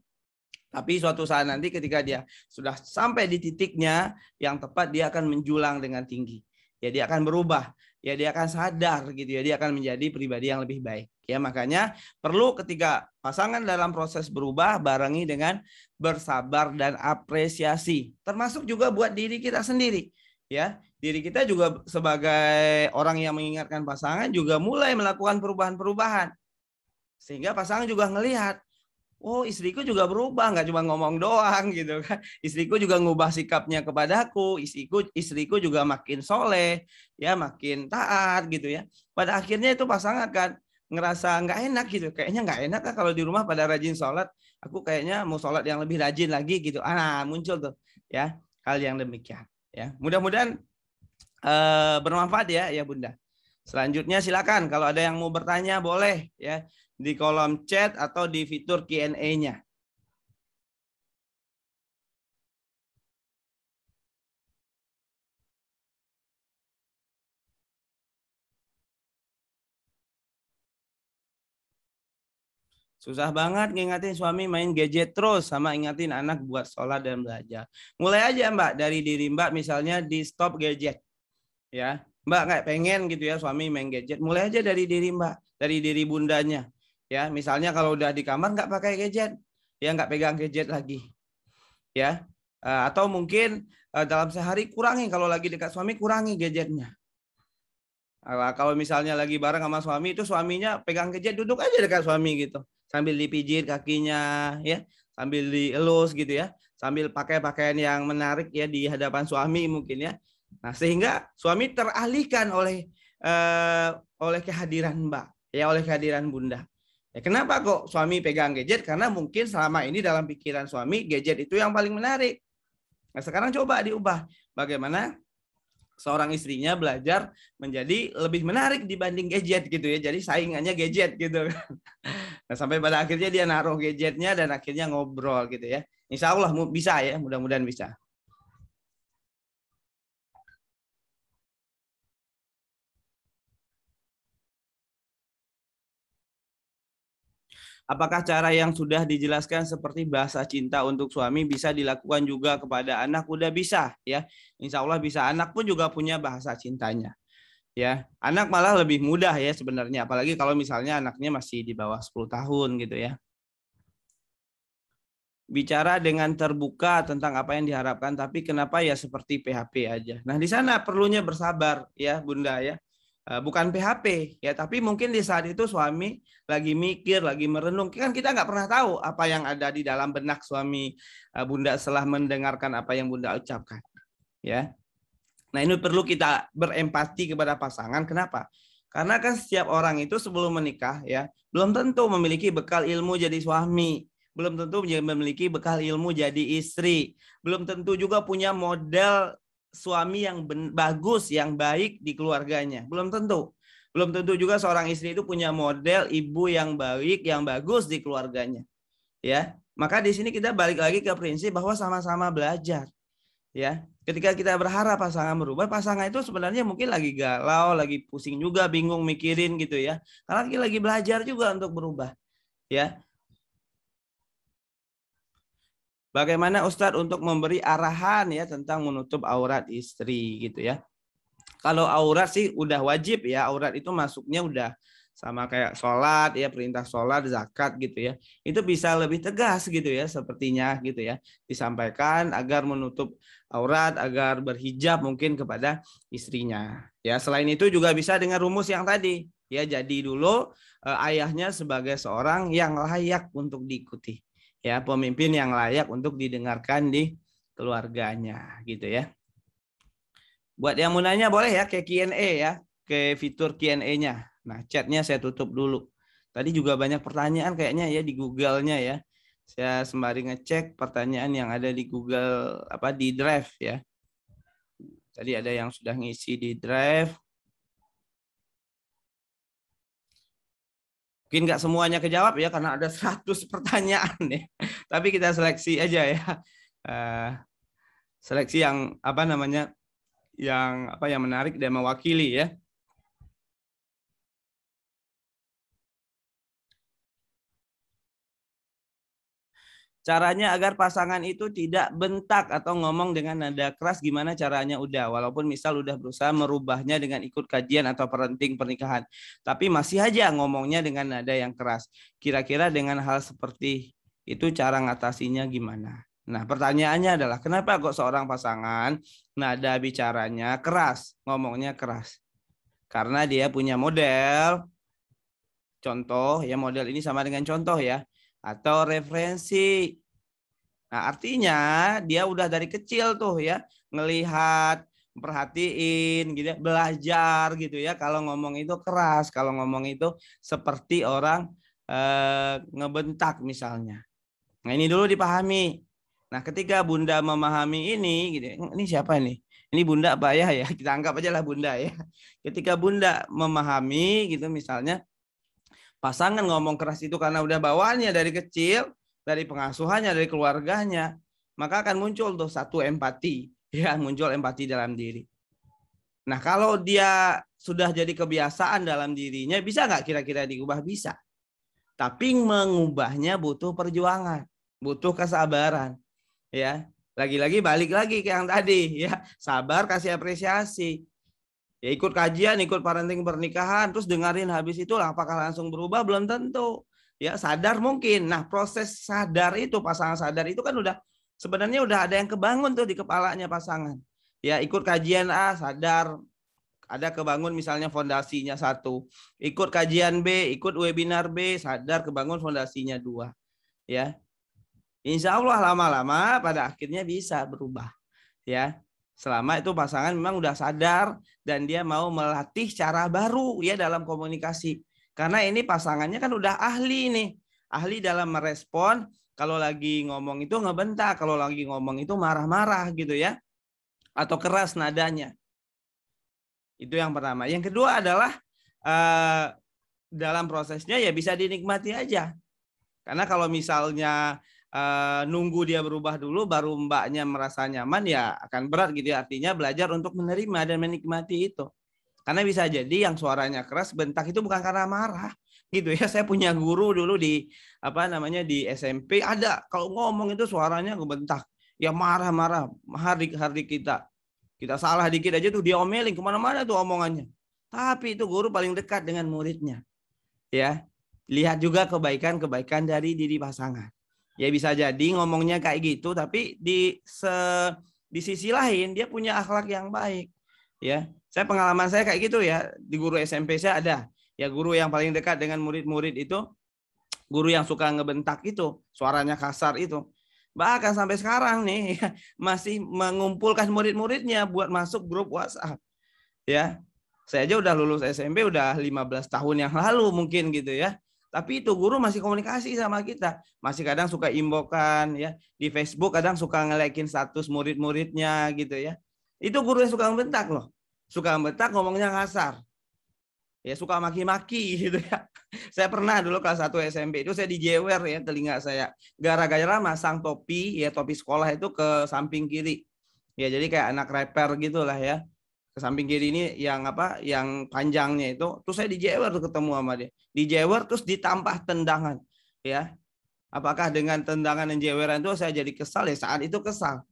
tapi suatu saat nanti ketika dia sudah sampai di titiknya yang tepat, dia akan menjulang dengan tinggi. Ya, dia akan berubah. Ya, dia akan sadar gitu ya, dia akan menjadi pribadi yang lebih baik. Ya, makanya perlu ketika pasangan dalam proses berubah barengi dengan bersabar dan apresiasi. Termasuk juga buat diri kita sendiri. Ya, diri kita juga sebagai orang yang mengingatkan pasangan juga mulai melakukan perubahan-perubahan. Sehingga pasangan juga ngelihat, oh istriku juga berubah, nggak cuma ngomong doang gitu kan. Istriku juga ngubah sikapnya kepadaku, istriku juga makin soleh, ya makin taat gitu ya. Pada akhirnya itu pasangan kan ngerasa nggak enak gitu. Kayaknya nggak enak kan kalau di rumah pada rajin sholat. Aku kayaknya mau sholat yang lebih rajin lagi gitu. Muncul tuh ya hal yang demikian. Ya, mudah-mudahan bermanfaat ya Bunda. Selanjutnya silakan kalau ada yang mau bertanya boleh ya di kolom chat atau di fitur Q&A-nya. Susah banget ngingatin suami main gadget terus sama ingatin anak buat sholat dan belajar. Mulai aja Mbak dari diri Mbak misalnya di stop gadget. Ya, Mbak nggak pengen gitu ya suami main gadget, mulai aja dari diri Mbak, dari diri bundanya. Ya, misalnya kalau udah di kamar nggak pakai gadget, ya nggak pegang gadget lagi. Ya, atau mungkin dalam sehari kurangi, kalau lagi dekat suami kurangi gadgetnya. Kalau misalnya lagi bareng sama suami, itu suaminya pegang gadget, duduk aja dekat suami gitu, sambil dipijit kakinya, ya, sambil dielus gitu ya, sambil pakai pakaian yang menarik ya di hadapan suami mungkin ya. Nah, sehingga suami teralihkan oleh kehadiran Mbak, ya, oleh kehadiran Bunda. Ya, kenapa kok suami pegang gadget? Karena mungkin selama ini dalam pikiran suami gadget itu yang paling menarik. Nah, sekarang coba diubah. Bagaimana seorang istrinya belajar menjadi lebih menarik dibanding gadget gitu ya. Jadi saingannya gadget gitu. Nah, sampai pada akhirnya dia naruh gadgetnya dan akhirnya ngobrol gitu ya. Insya Allah bisa ya, mudah-mudahan bisa. Apakah cara yang sudah dijelaskan seperti bahasa cinta untuk suami bisa dilakukan juga kepada anak? Udah bisa ya. Insya Allah bisa. Anak pun juga punya bahasa cintanya. Ya, anak malah lebih mudah ya sebenarnya, apalagi kalau misalnya anaknya masih di bawah 10 tahun gitu ya. Bicara dengan terbuka tentang apa yang diharapkan, tapi kenapa ya seperti PHP aja. Nah, di sana perlunya bersabar ya, Bunda ya. Bukan PHP ya, tapi mungkin di saat itu suami lagi mikir, lagi merenung. Kan kita nggak pernah tahu apa yang ada di dalam benak suami Bunda setelah mendengarkan apa yang Bunda ucapkan. Ya. Nah, ini perlu kita berempati kepada pasangan. Kenapa? Karena kan setiap orang itu sebelum menikah ya, belum tentu memiliki bekal ilmu jadi suami, belum tentu memiliki bekal ilmu jadi istri, belum tentu juga punya model suami yang bagus, yang baik di keluarganya. Belum tentu. Belum tentu juga seorang istri itu punya model ibu yang baik, yang bagus di keluarganya. Ya, maka di sini kita balik lagi ke prinsip bahwa sama-sama belajar. Ya, ketika kita berharap pasangan berubah, pasangan itu sebenarnya mungkin lagi galau, lagi pusing juga, bingung mikirin gitu ya, karena lagi belajar juga untuk berubah. Ya, bagaimana Ustadz untuk memberi arahan ya tentang menutup aurat istri gitu ya. Kalau aurat sih udah wajib ya, aurat itu masuknya udah sama kayak sholat ya, perintah sholat, zakat gitu ya. Itu bisa lebih tegas gitu ya, sepertinya gitu ya. Disampaikan agar menutup aurat, agar berhijab mungkin kepada istrinya. Ya, selain itu juga bisa dengan rumus yang tadi. Ya, jadi dulu ayahnya sebagai seorang yang layak untuk diikuti. Ya, pemimpin yang layak untuk didengarkan di keluarganya gitu ya. Buat yang mau nanya boleh ya ke Q&A ya, ke fitur Q&A-nya. Nah, chatnya saya tutup dulu. Tadi juga banyak pertanyaan kayaknya ya di Google-nya ya. Saya sembari ngecek pertanyaan yang ada di Google apa di Drive ya. Tadi ada yang sudah ngisi di Drive. Mungkin nggak semuanya kejawab ya karena ada 100 pertanyaan ya. Tapi kita seleksi aja ya. Seleksi yang apa namanya? Yang menarik dan mewakili ya. Caranya agar pasangan itu tidak bentak atau ngomong dengan nada keras, gimana caranya udah. Walaupun misal udah berusaha merubahnya dengan ikut kajian atau parenting pernikahan. Tapi masih aja ngomongnya dengan nada yang keras. Kira-kira dengan hal seperti itu cara ngatasinya gimana? Nah, pertanyaannya adalah kenapa kok seorang pasangan nada bicaranya keras, ngomongnya keras? Karena dia punya model, contoh ya, model ini sama dengan contoh ya, atau referensi. Nah, artinya dia udah dari kecil tuh ya ngelihat, perhatiin gitu ya, belajar gitu ya. Kalau ngomong itu keras, kalau ngomong itu seperti orang ngebentak misalnya. Nah, ini dulu dipahami. Nah, ketika Bunda memahami ini gitu, ini siapa ini? Ini Bunda apa ya? Kita anggap aja lah Bunda ya. Ketika Bunda memahami gitu misalnya pasangan ngomong keras itu karena udah bawaannya dari kecil, dari pengasuhannya, dari keluarganya, maka akan muncul tuh satu empati, ya, muncul empati dalam diri. Nah, kalau dia sudah jadi kebiasaan dalam dirinya, bisa nggak kira-kira diubah? Bisa. Tapi mengubahnya butuh perjuangan, butuh kesabaran, ya. Lagi-lagi balik lagi ke yang tadi, ya, sabar kasih apresiasi. Ya ikut kajian, ikut parenting pernikahan, terus dengerin habis itu apakah langsung berubah? Belum tentu. Ya sadar mungkin. Nah proses sadar itu, pasangan sadar itu kan udah sebenarnya udah ada yang kebangun tuh di kepalanya pasangan. Ya ikut kajian A, sadar ada kebangun misalnya fondasinya satu. Ikut kajian B, ikut webinar B, sadar kebangun fondasinya dua. Ya, insya Allah lama-lama pada akhirnya bisa berubah. Ya, selama itu pasangan memang udah sadar dan dia mau melatih cara baru ya dalam komunikasi. Karena ini pasangannya kan udah ahli nih, ahli dalam merespon. Kalau lagi ngomong itu ngebentak, kalau lagi ngomong itu marah-marah gitu ya, atau keras nadanya. Itu yang pertama. Yang kedua adalah dalam prosesnya ya bisa dinikmati aja. Karena kalau misalnya nunggu dia berubah dulu baru mbaknya merasa nyaman ya akan berat gitu ya. Artinya belajar untuk menerima dan menikmati itu. Karena bisa jadi yang suaranya keras bentak itu bukan karena marah gitu ya. Saya punya guru dulu di di SMP ada kalau ngomong itu suaranya ngebentak. Ya marah-marah, hardik kita salah dikit aja tuh dia omelin kemana-mana tuh omongannya. Tapi itu guru paling dekat dengan muridnya. Ya, lihat juga kebaikan-kebaikan dari diri pasangan. Ya bisa jadi ngomongnya kayak gitu, tapi di sisi lain dia punya akhlak yang baik. Ya, pengalaman saya kayak gitu ya. Di guru SMP saya ada. Ya guru yang paling dekat dengan murid-murid itu, guru yang suka ngebentak itu, suaranya kasar itu. Bahkan sampai sekarang nih ya, masih mengumpulkan murid-muridnya buat masuk grup WhatsApp. Ya. Saya aja udah lulus SMP udah 15 tahun yang lalu mungkin gitu ya. Tapi itu guru masih komunikasi sama kita. Masih kadang suka imbokan ya. Di Facebook kadang suka ngelekin status murid-muridnya gitu ya. Itu guru yang suka membentak loh. Suka membentak ngomongnya kasar. Ya suka maki-maki gitu ya. Saya pernah dulu kelas 1 SMP itu saya dijewer ya telinga saya. Gara-gara masang topi ya topi sekolah itu ke samping kiri. Ya jadi kayak anak rapper gitulah ya. Ke samping kiri ini yang yang panjangnya itu terus saya dijewer tuh ketemu sama dia. Dijewer terus ditampah tendangan. Ya. Apakah dengan tendangan dan jeweran itu saya jadi kesal ya saat itu kesal.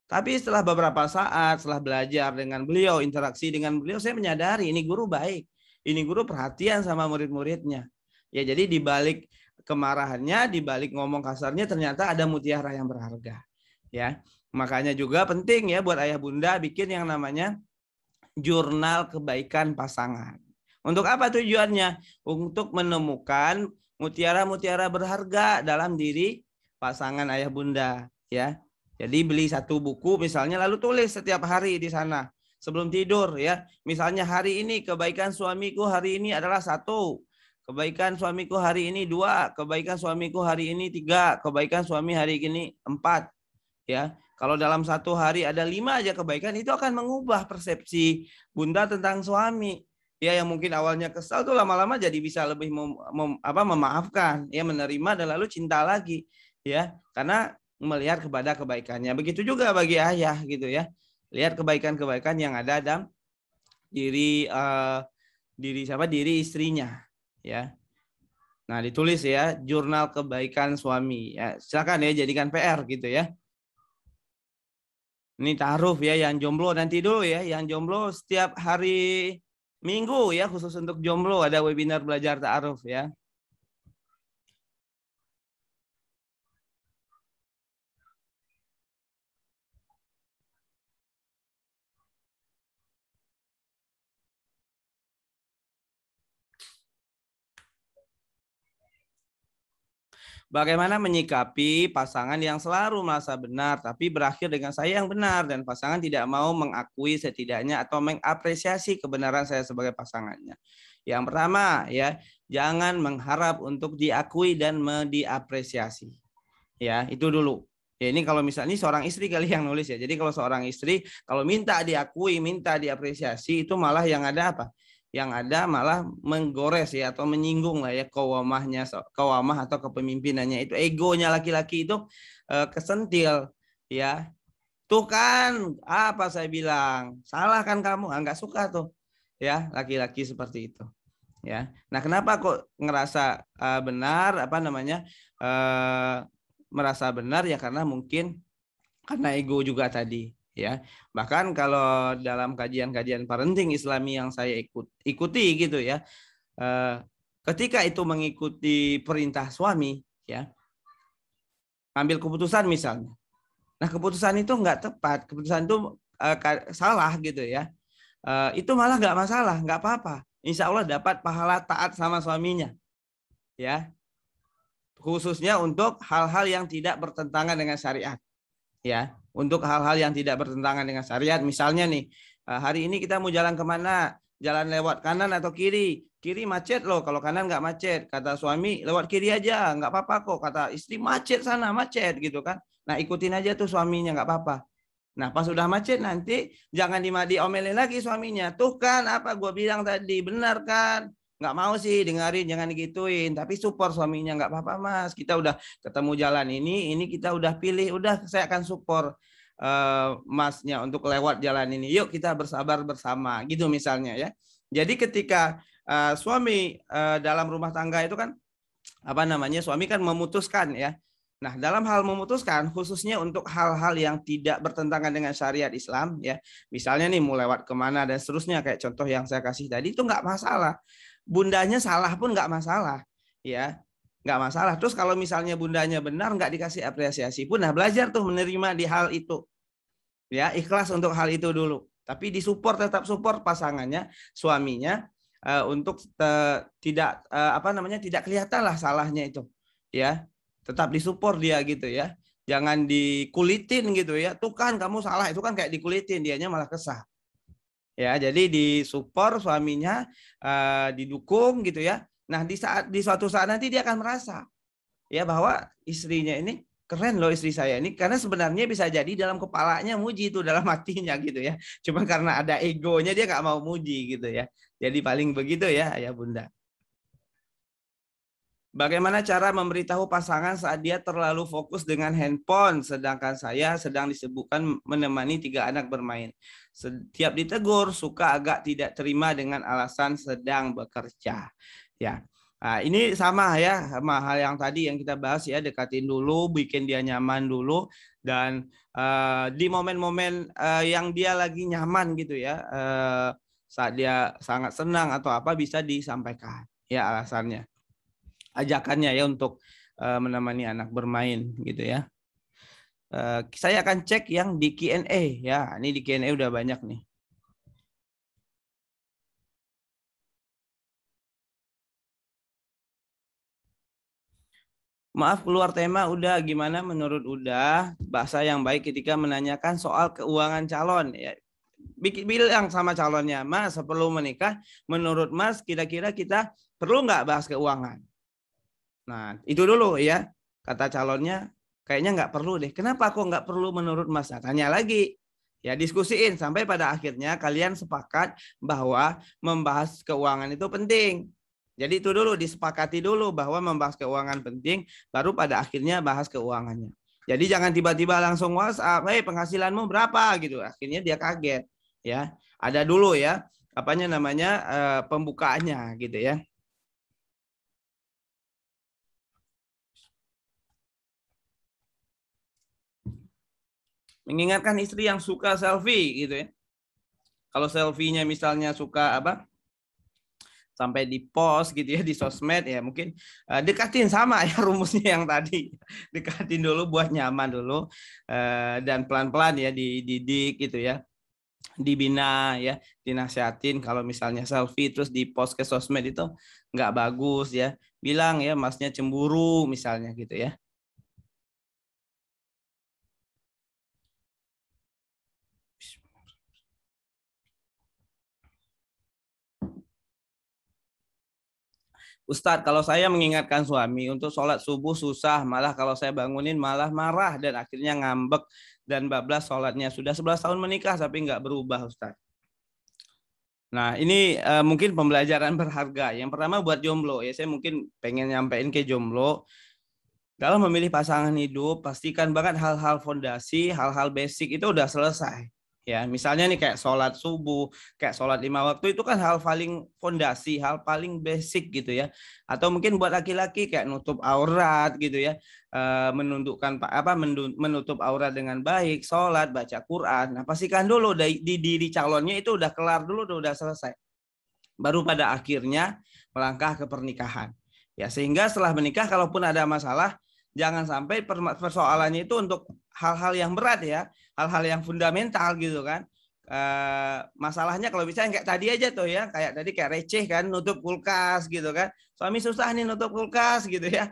Tapi setelah beberapa saat, setelah belajar dengan beliau, interaksi dengan beliau, saya menyadari ini guru baik. Ini guru perhatian sama murid-muridnya. Ya jadi di balik kemarahannya, di balik ngomong kasarnya ternyata ada mutiara yang berharga. Ya. Makanya juga penting ya buat ayah bunda bikin yang namanya jurnal kebaikan pasangan. Untuk apa tujuannya? Untuk menemukan mutiara-mutiara berharga dalam diri pasangan ayah bunda, ya. Jadi beli satu buku misalnya lalu tulis setiap hari di sana sebelum tidur ya. Misalnya hari ini kebaikan suamiku hari ini adalah 1. Kebaikan suamiku hari ini 2. Kebaikan suamiku hari ini 3. Kebaikan suami hari ini 4. Ya, kalau dalam satu hari ada 5 aja kebaikan itu akan mengubah persepsi bunda tentang suami. Ya yang mungkin awalnya kesal tuh lama-lama jadi bisa lebih memaafkan, ya menerima dan lalu cinta lagi, ya karena melihat kepada kebaikannya. Begitu juga bagi ayah gitu ya, lihat kebaikan-kebaikan yang ada dalam diri istrinya, ya. Nah ditulis ya jurnal kebaikan suami, ya silakan ya jadikan PR gitu ya. Ini ta'aruf ya yang jomblo nanti dulu ya, yang jomblo setiap hari Minggu ya khusus untuk jomblo ada webinar belajar ta'aruf ya. Bagaimana menyikapi pasangan yang selalu merasa benar tapi berakhir dengan saya yang benar dan pasangan tidak mau mengakui setidaknya atau mengapresiasi kebenaran saya sebagai pasangannya. Yang pertama ya, jangan mengharap untuk diakui dan diapresiasi. Ya, itu dulu. Ya ini kalau misalnya ini seorang istri kali yang nulis ya. Jadi kalau seorang istri kalau minta diakui, minta diapresiasi itu malah yang ada apa? Yang ada malah menggores ya atau menyinggung lah ya kawamah atau kepemimpinannya itu egonya laki-laki itu kesentil ya. Tuh kan apa saya bilang salah kan kamu nggak suka tuh ya laki-laki seperti itu ya. Nah kenapa kok ngerasa benar merasa benar ya karena mungkin karena ego juga tadi ya. Bahkan kalau dalam kajian-kajian parenting Islami yang saya ikuti gitu ya, ketika itu mengikuti perintah suami, ya, ambil keputusan misalnya. Nah, keputusan itu nggak tepat, keputusan itu salah gitu ya. Itu malah nggak masalah, nggak apa-apa. Insya Allah dapat pahala taat sama suaminya, ya. Khususnya untuk hal-hal yang tidak bertentangan dengan syariat, ya. Untuk hal-hal yang tidak bertentangan dengan syariat, misalnya nih, hari ini kita mau jalan kemana? Jalan lewat kanan atau kiri? Kiri macet loh, kalau kanan nggak macet. Kata suami, lewat kiri aja, nggak apa-apa kok. Kata istri, macet sana, macet gitu kan. Nah, ikutin aja tuh suaminya, nggak apa-apa. Nah, pas udah macet nanti jangan diomelin lagi suaminya. Tuh kan apa gue bilang tadi, benar kan? Nggak mau sih dengerin, jangan digituin. Tapi support suaminya, nggak apa-apa mas. Kita udah ketemu jalan ini kita udah pilih, udah saya akan support masnya untuk lewat jalan ini. Yuk kita bersabar bersama, gitu misalnya ya. Jadi ketika suami dalam rumah tangga itu kan apa namanya, suami kan memutuskan ya. Nah, dalam hal memutuskan, khususnya untuk hal-hal yang tidak bertentangan dengan syariat Islam, ya, misalnya nih mau lewat kemana dan seterusnya, kayak contoh yang saya kasih tadi, itu nggak masalah. Bundanya salah pun nggak masalah, ya, nggak masalah. Terus kalau misalnya bundanya benar, nggak dikasih apresiasi pun, nah belajar tuh menerima di hal itu, ya, ikhlas untuk hal itu dulu. Tapi disupport, tetap support pasangannya, suaminya, untuk tidak apa namanya, tidak kelihatan lah salahnya itu, ya. Tetap disupport dia gitu ya. Jangan dikulitin gitu ya. Tuh kan kamu salah, itu kan kayak dikulitin, dianya malah kesah. Ya, jadi disupport suaminya, didukung gitu ya. Nah, di suatu saat nanti dia akan merasa ya bahwa istrinya ini keren loh, istri saya ini, karena sebenarnya bisa jadi dalam kepalanya muji itu, dalam hatinya gitu ya. Cuma karena ada egonya dia nggak mau muji gitu ya. Jadi paling begitu ya ayah bunda. Bagaimana cara memberitahu pasangan saat dia terlalu fokus dengan handphone, sedangkan saya sedang disibukkan menemani 3 anak bermain. Setiap ditegur, suka agak tidak terima dengan alasan sedang bekerja. Ya, nah, ini sama ya, sama hal yang tadi yang kita bahas ya, dekatin dulu, bikin dia nyaman dulu, dan di momen-momen yang dia lagi nyaman gitu ya, saat dia sangat senang atau apa, bisa disampaikan ya alasannya, ajakannya ya untuk menemani anak bermain gitu ya. Saya akan cek yang di Q&A ya. Ini di Q&A udah banyak nih. Maaf keluar tema, udah gimana menurut udah bahasa yang baik ketika menanyakan soal keuangan calon ya. Bilang sama calonnya, Mas sebelum menikah menurut Mas kira-kira kita perlu nggak bahas keuangan? Nah, itu dulu ya. Kata calonnya, kayaknya nggak perlu deh. Kenapa kok nggak perlu menurut Mas? Nah, tanya lagi. Ya, diskusiin sampai pada akhirnya kalian sepakat bahwa membahas keuangan itu penting. Jadi itu dulu, disepakati dulu bahwa membahas keuangan penting, baru pada akhirnya bahas keuangannya. Jadi jangan tiba-tiba langsung WhatsApp, "Hei, penghasilanmu berapa?" gitu. Akhirnya dia kaget, ya. Ada dulu ya, apanya namanya, pembukaannya gitu ya. Mengingatkan istri yang suka selfie gitu ya. Kalau selfie-nya misalnya suka apa, sampai di post gitu ya di sosmed, ya mungkin dekatin sama ya rumusnya yang tadi. Dekatin dulu buat nyaman dulu, dan pelan-pelan ya dididik gitu ya. Dibina ya, dinasihatin kalau misalnya selfie terus di post ke sosmed itu nggak bagus ya. Bilang ya masnya cemburu misalnya gitu ya. Ustadz, kalau saya mengingatkan suami untuk sholat subuh susah, malah kalau saya bangunin malah marah dan akhirnya ngambek dan bablas sholatnya. Sudah 11 tahun menikah tapi nggak berubah, Ustadz. Nah, ini mungkin pembelajaran berharga. Yang pertama buat jomblo, ya saya mungkin pengen nyampein ke jomblo. Dalam memilih pasangan hidup, pastikan banget hal-hal fondasi, hal-hal basic itu udah selesai. Ya, misalnya nih kayak sholat subuh, kayak sholat 5 waktu itu kan hal paling fondasi, hal paling basic gitu ya. Atau mungkin buat laki-laki kayak nutup aurat gitu ya, menundukkan menutup aurat dengan baik, sholat, baca Quran. Nah, pastikan dulu di diri calonnya itu udah kelar dulu, udah selesai. Baru pada akhirnya melangkah ke pernikahan. Ya, sehingga setelah menikah kalaupun ada masalah, jangan sampai persoalannya itu untuk hal-hal yang berat ya, hal-hal yang fundamental gitu kan. Masalahnya kalau bisa kayak tadi aja tuh ya, kayak tadi kayak receh kan, nutup kulkas gitu kan. Suami susah nih nutup kulkas gitu ya.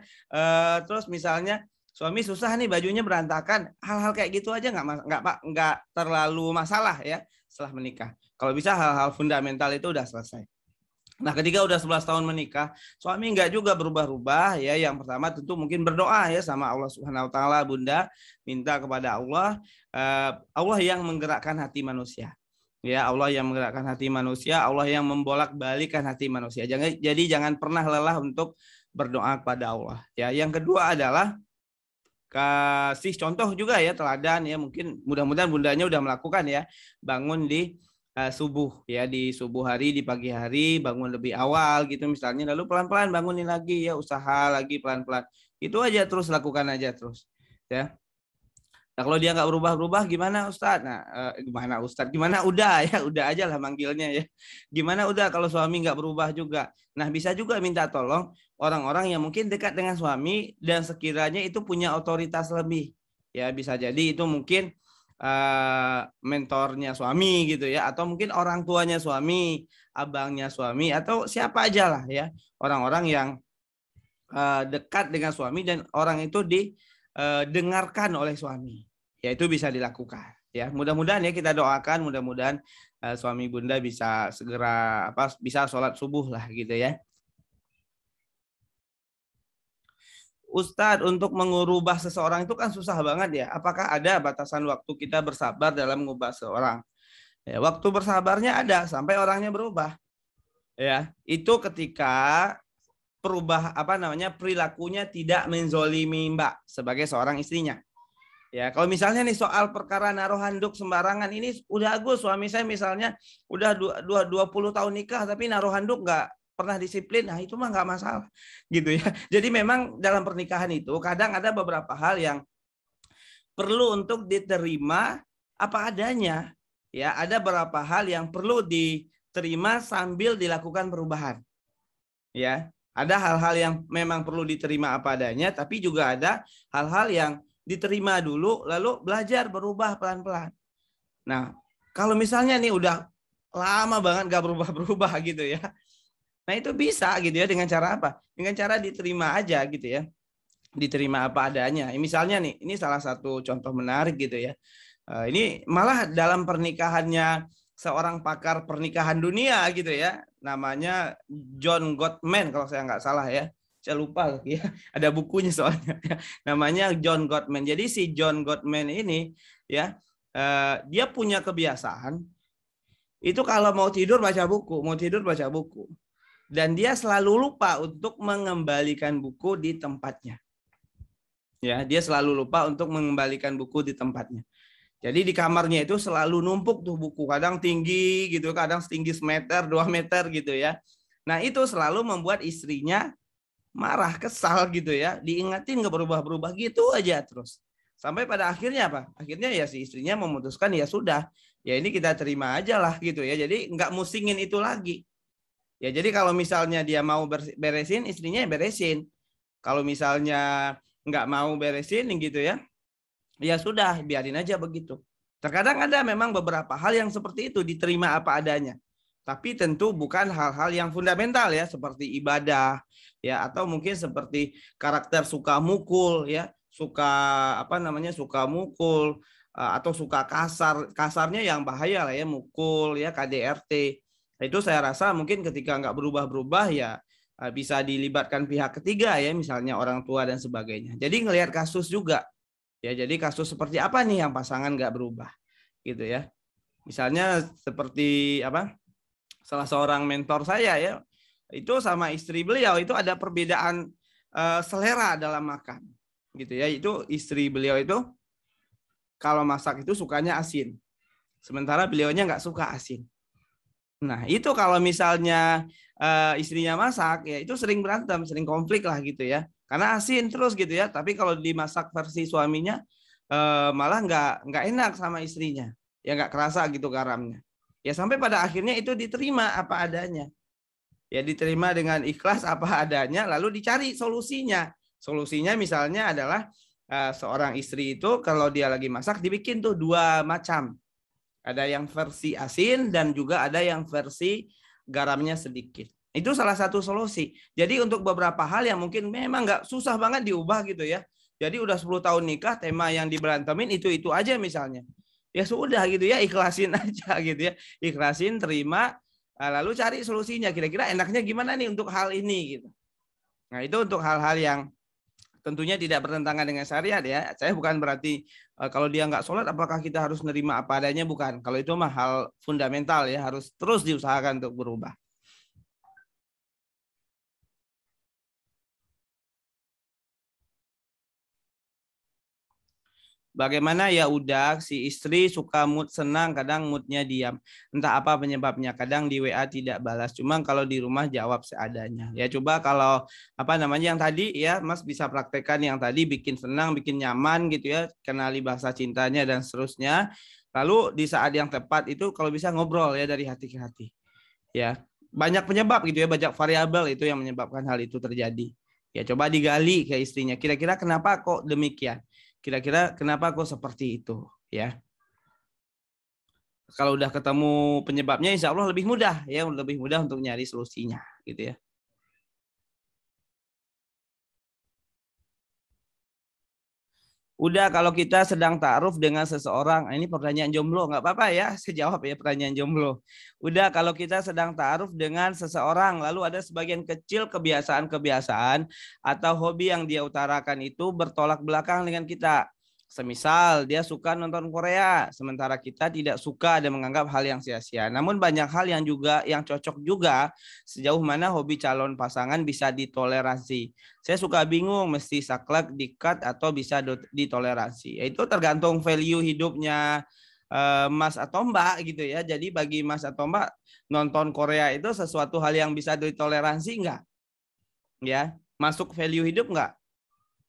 Terus misalnya suami susah nih bajunya berantakan, hal-hal kayak gitu aja nggak terlalu masalah ya setelah menikah. Kalau bisa hal-hal fundamental itu udah selesai. Nah, ketika udah 11 tahun menikah, suami nggak juga berubah-ubah ya. Yang pertama tentu mungkin berdoa ya sama Allah Subhanahu wa taala, Bunda, minta kepada Allah, Allah yang menggerakkan hati manusia. Ya, Allah yang menggerakkan hati manusia, Allah yang membolak-balikkan hati manusia. Jangan pernah lelah untuk berdoa kepada Allah. Ya, yang kedua adalah kasih contoh juga ya, teladan ya. Mungkin mudah-mudahan bundanya udah melakukan ya, bangun di subuh ya, di subuh hari, di pagi hari bangun lebih awal gitu misalnya, lalu pelan-pelan bangunin lagi ya, usaha lagi pelan-pelan, itu aja terus, lakukan aja terus ya. Nah, kalau dia nggak berubah-berubah gimana Ustadz? Nah, gimana Ustadz? Gimana udah ya, udah aja lah manggilnya ya. Gimana udah kalau suami nggak berubah juga? Nah, bisa juga minta tolong orang-orang yang mungkin dekat dengan suami dan sekiranya itu punya otoritas lebih. Ya, bisa jadi itu mungkin mentornya suami gitu ya, atau mungkin orang tuanya suami, abangnya suami, atau siapa aja lah ya, orang-orang yang dekat dengan suami dan orang itu didengarkan oleh suami. Ya, itu bisa dilakukan. Ya, mudah-mudahan ya kita doakan, mudah-mudahan suami Bunda bisa segera bisa sholat subuh lah gitu ya. Ustadz, untuk mengubah seseorang itu kan susah banget ya. Apakah ada batasan waktu kita bersabar dalam mengubah seseorang? Ya, waktu bersabarnya ada sampai orangnya berubah. Ya, itu ketika perilakunya tidak menzolimi Mbak sebagai seorang istrinya. Ya, kalau misalnya nih soal perkara naruh handuk sembarangan, ini udah Agus, suami saya misalnya udah 20 tahun nikah tapi naruh handuk nggak pernah disiplin, nah itu mah nggak masalah gitu ya. Jadi memang dalam pernikahan itu kadang ada beberapa hal yang perlu untuk diterima apa adanya. Ya, ada beberapa hal yang perlu diterima sambil dilakukan perubahan. Ya, ada hal-hal yang memang perlu diterima apa adanya, tapi juga ada hal-hal yang diterima dulu lalu belajar berubah pelan-pelan. Nah, kalau misalnya nih udah lama banget gak berubah-berubah gitu ya, nah itu bisa gitu ya, dengan cara apa? Dengan cara diterima aja gitu ya, diterima apa adanya. Misalnya nih, ini salah satu contoh menarik gitu ya. Ini malah dalam pernikahannya seorang pakar pernikahan dunia gitu ya, namanya John Gottman kalau saya nggak salah ya, saya lupa ya, ada bukunya soalnya. Namanya John Gottman. Jadi si John Gottman ini ya, dia punya kebiasaan itu kalau mau tidur baca buku, mau tidur baca buku, dan dia selalu lupa untuk mengembalikan buku di tempatnya. Ya, dia selalu lupa untuk mengembalikan buku di tempatnya. Jadi di kamarnya itu selalu numpuk tuh buku, kadang tinggi gitu, kadang setinggi semeter, 2 meter gitu ya. Nah itu selalu membuat istrinya marah, kesal gitu ya. Diingatin nggak berubah-berubah gitu aja terus. Sampai pada akhirnya apa? Akhirnya ya si istrinya memutuskan ya sudah, ya ini kita terima aja lah gitu ya. Jadi nggak musingin itu lagi. Ya jadi kalau misalnya dia mau beresin, istrinya beresin. Kalau misalnya nggak mau beresin gitu ya sudah, biarin aja begitu. Terkadang ada memang beberapa hal yang seperti itu diterima apa adanya. Tapi tentu bukan hal-hal yang fundamental ya, seperti ibadah ya, atau mungkin seperti karakter suka mukul ya, suka mukul atau suka kasarnya yang bahaya lah ya, mukul ya, KDRT. Itu saya rasa mungkin ketika nggak berubah-berubah ya bisa dilibatkan pihak ketiga ya, misalnya orang tua dan sebagainya. Jadi ngelihat kasus juga. Ya, jadi kasus seperti apa nih yang pasangan nggak berubah, gitu ya. Misalnya seperti salah seorang mentor saya ya, itu sama istri beliau itu ada perbedaan selera dalam makan, gitu ya. Itu istri beliau itu kalau masak itu sukanya asin, Sementara beliaunya nggak suka asin. Nah, itu kalau misalnya istrinya masak, ya itu sering berantem, sering konflik lah gitu ya. Karena asin terus gitu ya. Tapi kalau dimasak versi suaminya, malah nggak enak sama istrinya. Ya nggak kerasa gitu garamnya. Ya sampai pada akhirnya itu diterima apa adanya. Ya diterima dengan ikhlas apa adanya, lalu dicari solusinya. Solusinya misalnya adalah seorang istri itu kalau dia lagi masak dibikin tuh dua macam. Ada yang versi asin dan juga ada yang versi garamnya sedikit. Itu salah satu solusi. Jadi untuk beberapa hal yang mungkin memang nggak susah banget diubah gitu ya. Jadi udah 10 tahun nikah, tema yang diberantemin itu aja misalnya. Ya sudah gitu ya, ikhlasin aja gitu ya. Ikhlasin, terima, lalu cari solusinya. Kira-kira enaknya gimana nih untuk hal ini gitu. Nah itu untuk hal-hal yang tentunya tidak bertentangan dengan syariat ya. Saya bukan berarti kalau dia nggak sholat apakah kita harus nerima apa adanya, bukan. Kalau itu mah hal fundamental ya, harus terus diusahakan untuk berubah. Bagaimana ya udah si istri suka mood senang, kadang moodnya diam. Entah apa penyebabnya. Kadang di WA tidak balas. Cuma kalau di rumah jawab seadanya. Ya coba kalau apa namanya yang tadi ya Mas bisa praktekkan yang tadi, bikin senang, bikin nyaman gitu ya. Kenali bahasa cintanya dan seterusnya. Lalu di saat yang tepat itu kalau bisa ngobrol ya dari hati ke hati. Ya, banyak penyebab gitu ya, banyak variabel itu yang menyebabkan hal itu terjadi. Ya coba digali ke istrinya. Kira-kira kenapa kok demikian? Kira-kira kenapa kok seperti itu ya. Kalau udah ketemu penyebabnya insya Allah lebih mudah ya, lebih mudah untuk nyari solusinya gitu ya. Udah kalau kita sedang ta'aruf dengan seseorang, ini pertanyaan jomblo, nggak apa-apa ya, saya jawab ya pertanyaan jomblo. Udah kalau kita sedang ta'aruf dengan seseorang, lalu ada sebagian kecil kebiasaan-kebiasaan atau hobi yang dia utarakan itu bertolak belakang dengan kita. Semisal dia suka nonton Korea, sementara kita tidak suka dan menganggap hal yang sia-sia. Namun banyak hal yang juga yang cocok juga, sejauh mana hobi calon pasangan bisa ditoleransi. Saya suka bingung mesti saklek, dikat atau bisa ditoleransi. Itu tergantung value hidupnya Mas atau Mbak gitu ya. Jadi bagi Mas atau Mbak, nonton Korea itu sesuatu hal yang bisa ditoleransi enggak? Ya, masuk value hidup enggak?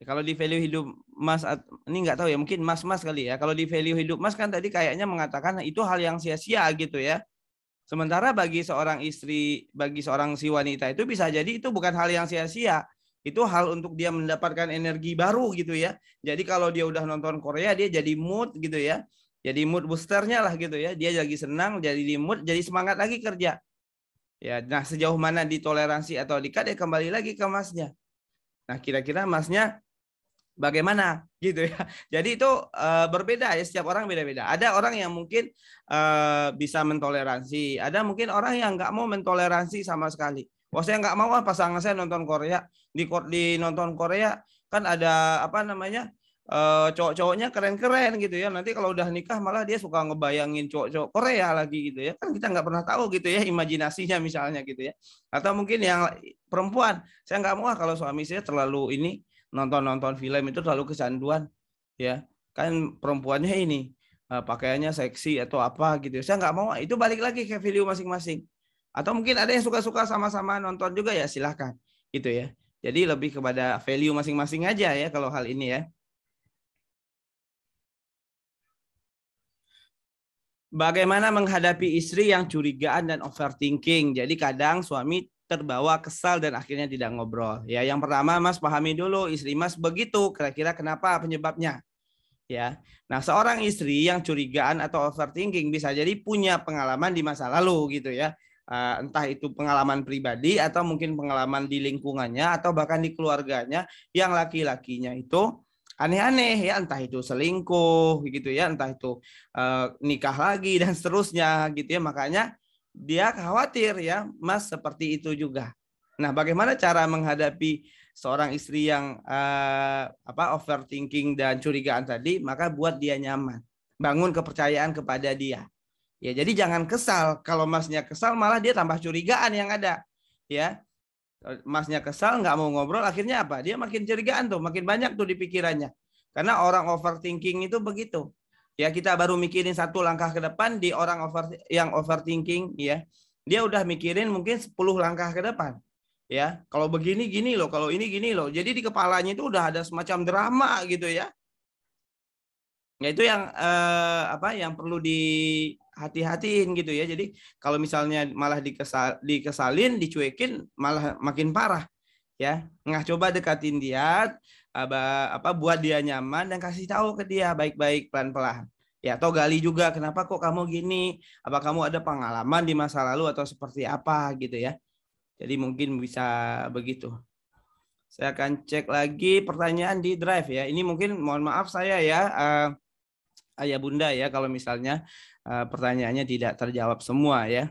Kalau di value hidup Mas, ini nggak tahu ya, mungkin Mas kali ya. Kalau di value hidup Mas kan tadi kayaknya mengatakan itu hal yang sia-sia gitu ya. Sementara bagi seorang istri, bagi seorang si wanita itu bisa jadi itu bukan hal yang sia-sia. Itu hal untuk dia mendapatkan energi baru gitu ya. Jadi kalau dia udah nonton Korea, dia jadi mood gitu ya. Jadi mood boosternya lah gitu ya. Dia lagi senang, jadi di mood, jadi semangat lagi kerja. Ya, nah sejauh mana ditoleransi atau dikat ya kembali lagi ke Masnya. Nah kira-kira Masnya bagaimana gitu ya. Jadi itu berbeda ya, setiap orang beda-beda. Ada orang yang mungkin bisa mentoleransi, ada mungkin orang yang nggak mau mentoleransi sama sekali. Wah saya nggak mau pasangan saya nonton Korea, di nonton Korea kan ada apa namanya cowok-cowoknya keren-keren gitu ya. Nanti kalau udah nikah malah dia suka ngebayangin cowok-cowok Korea lagi gitu ya. Kan kita nggak pernah tahu gitu ya imajinasinya misalnya gitu ya. Atau mungkin yang perempuan, saya nggak mau kalau suami saya terlalu ini nonton film itu terlalu kecanduan ya, kan perempuannya ini pakaiannya seksi atau apa gitu, saya nggak mau. Itu balik lagi ke value masing-masing. Atau mungkin ada yang suka-suka sama-sama nonton juga, ya silahkan gitu ya. Jadi lebih kepada value masing-masing aja ya kalau hal ini ya. Bagaimana menghadapi istri yang curigaan dan overthinking? Jadi kadang suami terbawa kesal dan akhirnya tidak ngobrol. Ya, yang pertama Mas pahami dulu istri Mas begitu, kira-kira kenapa penyebabnya? Ya. Nah, seorang istri yang curigaan atau overthinking bisa jadi punya pengalaman di masa lalu gitu ya. Entah itu pengalaman pribadi atau mungkin pengalaman di lingkungannya atau bahkan di keluarganya yang laki-lakinya itu aneh-aneh ya, entah itu selingkuh gitu ya, entah itu nikah lagi dan seterusnya gitu ya. Makanya dia khawatir ya, Mas seperti itu juga. Nah, bagaimana cara menghadapi seorang istri yang overthinking dan curigaan tadi? Maka buat dia nyaman, bangun kepercayaan kepada dia. Ya, jadi jangan kesal. Kalau Masnya kesal malah dia tambah curigaan yang ada. Ya, Masnya kesal nggak mau ngobrol, akhirnya apa? Dia makin curigaan tuh, makin banyak tuh di pikirannya. Karena orang overthinking itu begitu. Ya, kita baru mikirin satu langkah ke depan. Di orang yang overthinking ya, dia udah mikirin mungkin 10 langkah ke depan. Ya, kalau begini gini loh, kalau ini gini loh. Jadi di kepalanya itu udah ada semacam drama gitu ya. Ya itu yang yang perlu dihati-hatiin gitu ya. Jadi kalau misalnya malah dikesalin, dicuekin malah makin parah ya. Nggak, coba dekatin dia, buat dia nyaman dan kasih tahu ke dia baik-baik pelan-pelan. Ya, atau gali juga, kenapa kok kamu gini? Apa kamu ada pengalaman di masa lalu atau seperti apa gitu ya. Jadi mungkin bisa begitu. Saya akan cek lagi pertanyaan di Drive ya. Ini mungkin mohon maaf saya ya, Ayah Bunda ya, kalau misalnya pertanyaannya tidak terjawab semua ya.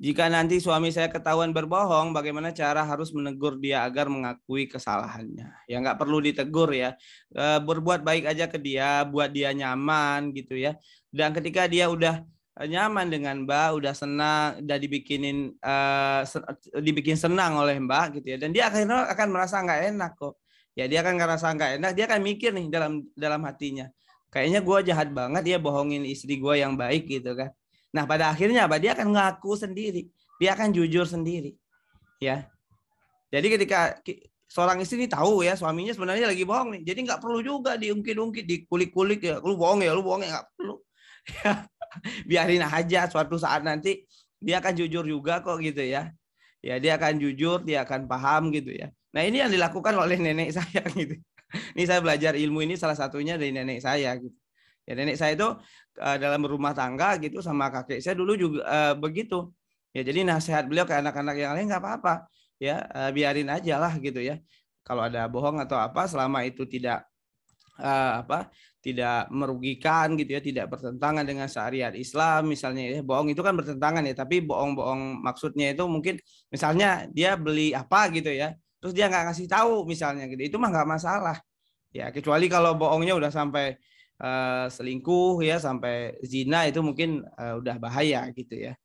Jika nanti suami saya ketahuan berbohong, bagaimana cara harus menegur dia agar mengakui kesalahannya? Ya nggak perlu ditegur ya, berbuat baik aja ke dia, buat dia nyaman gitu ya. Dan ketika dia udah nyaman dengan Mbak, udah senang, udah dibikin senang oleh Mbak gitu ya, dan dia akhirnya akan merasa nggak enak kok. Ya dia akan ngerasa nggak enak, dia akan mikir nih dalam dalam hatinya, kayaknya gue jahat banget ya bohongin istri gue yang baik gitu kan. Nah, pada akhirnya apa? Dia akan ngaku sendiri. Dia akan jujur sendiri. Ya. Jadi ketika seorang istri ini tahu ya suaminya sebenarnya lagi bohong nih. Jadi nggak perlu juga diungkit-ungkit, dikulik-kulik ya. Lu bohong ya, lu bohong ya, nggak perlu. Biarin aja, suatu saat nanti dia akan jujur juga kok gitu ya. Ya, dia akan jujur, dia akan paham gitu ya. Nah, ini yang dilakukan oleh nenek saya gitu. Ini saya belajar ilmu ini salah satunya dari nenek saya gitu. Ya, nenek saya itu dalam rumah tangga gitu sama kakek saya dulu juga begitu. Ya, jadi nasihat beliau ke anak-anak yang lain nggak apa-apa. Ya, biarin aja lah gitu ya. Kalau ada bohong atau apa, selama itu tidak tidak merugikan gitu ya, tidak bertentangan dengan syariat Islam misalnya ya. Bohong itu kan bertentangan ya, tapi bohong-bohong maksudnya itu mungkin misalnya dia beli apa gitu ya, terus dia nggak ngasih tahu misalnya gitu, itu mah nggak masalah. Ya, kecuali kalau bohongnya udah sampai selingkuh ya, sampai zina, itu mungkin udah bahaya gitu ya.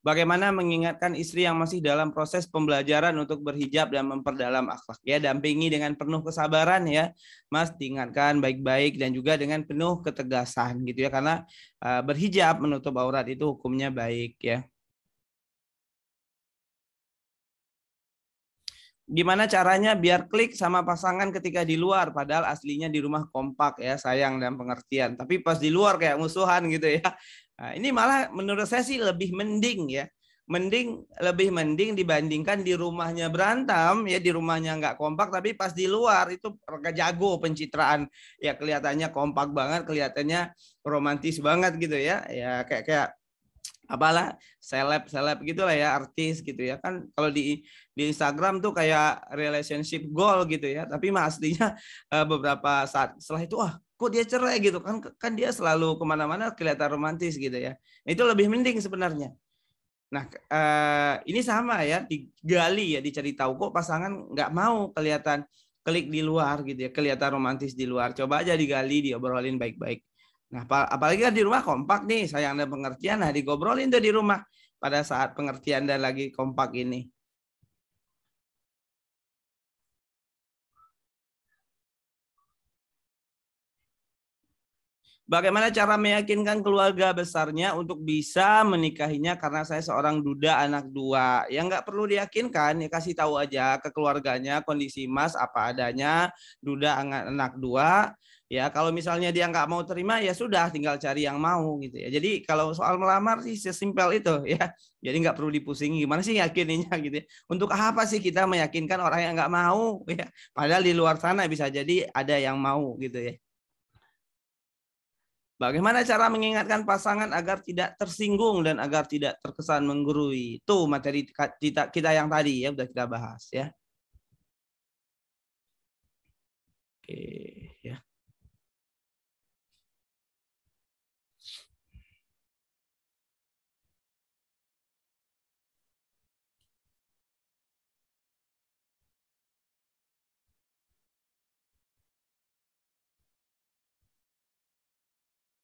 Bagaimana mengingatkan istri yang masih dalam proses pembelajaran untuk berhijab dan memperdalam akhlak ya, dampingi dengan penuh kesabaran ya Mas, diingatkan baik-baik dan juga dengan penuh ketegasan gitu ya, karena berhijab menutup aurat itu hukumnya baik ya. Gimana caranya biar klik sama pasangan ketika di luar, padahal aslinya di rumah kompak ya, sayang dan pengertian, tapi pas di luar kayak musuhan gitu ya. Nah, ini malah menurut saya sih lebih mending ya, lebih mending dibandingkan di rumahnya berantem ya, di rumahnya nggak kompak tapi pas di luar itu jago pencitraan ya, kelihatannya kompak banget, kelihatannya romantis banget gitu ya, ya kayak kayak apalah, seleb gitu lah ya, artis gitu ya kan. Kalau di Instagram tuh kayak relationship goal gitu ya, tapi mah aslinya beberapa saat setelah itu wah kok dia cerai gitu kan, kan dia selalu kemana-mana kelihatan romantis gitu ya. Itu lebih mending sebenarnya. Nah, ini sama ya, digali ya, dicari tahu kok pasangan nggak mau kelihatan klik di luar gitu ya, kelihatan romantis di luar. Coba aja digali, diobrolin baik-baik. Nah, apalagi kan di rumah kompak nih, sayang dan pengertian, nah digobrolin tuh di rumah pada saat pengertian dan lagi kompak ini. Bagaimana cara meyakinkan keluarga besarnya untuk bisa menikahinya, karena saya seorang duda anak dua. Ya nggak perlu diyakinkan, ya kasih tahu aja ke keluarganya kondisi Mas apa adanya, duda anak dua. Ya kalau misalnya dia nggak mau terima ya sudah, tinggal cari yang mau gitu ya. Jadi kalau soal melamar sih sesimpel itu ya. Jadi nggak perlu dipusingi gimana sih yakininya gitu ya. Untuk apa sih kita meyakinkan orang yang nggak mau ya. Padahal di luar sana bisa jadi ada yang mau gitu ya. Bagaimana cara mengingatkan pasangan agar tidak tersinggung dan agar tidak terkesan menggurui? Itu materi kita yang tadi ya, udah kita bahas ya. Oke, ya.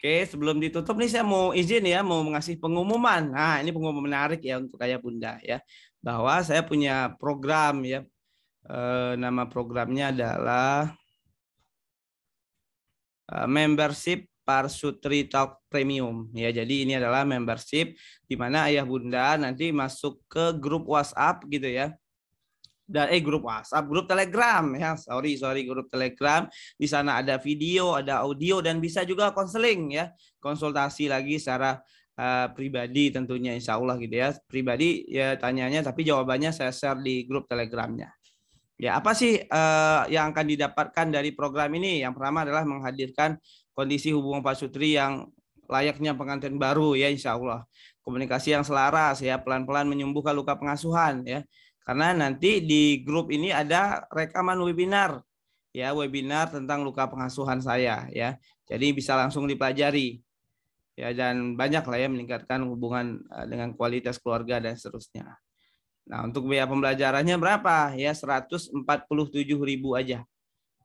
Oke, sebelum ditutup nih saya mau izin ya, mau mengasih pengumuman. Nah, ini pengumuman menarik ya untuk Ayah Bunda ya, bahwa saya punya program ya. Nama programnya adalah membership Parsutri Talk Premium ya. Jadi ini adalah membership di mana Ayah Bunda nanti masuk ke grup WhatsApp gitu ya. Dan grup WhatsApp, grup Telegram ya. Sorry grup Telegram. Di sana ada video, ada audio dan bisa juga konseling ya. Konsultasi lagi secara pribadi tentunya insya Allah gitu ya. Pribadi ya tanyanya tapi jawabannya saya share di grup Telegramnya. Ya, apa sih yang akan didapatkan dari program ini? Yang pertama adalah menghadirkan kondisi hubungan Pak Sutri yang layaknya pengantin baru ya insya Allah. Komunikasi yang selaras ya, pelan-pelan menyembuhkan luka pengasuhan ya. Karena nanti di grup ini ada rekaman webinar ya, webinar tentang luka pengasuhan saya ya. Jadi bisa langsung dipelajari ya, dan banyak lah ya meningkatkan hubungan dengan kualitas keluarga dan seterusnya. Nah, untuk biaya pembelajarannya berapa? Ya, 147.000 aja.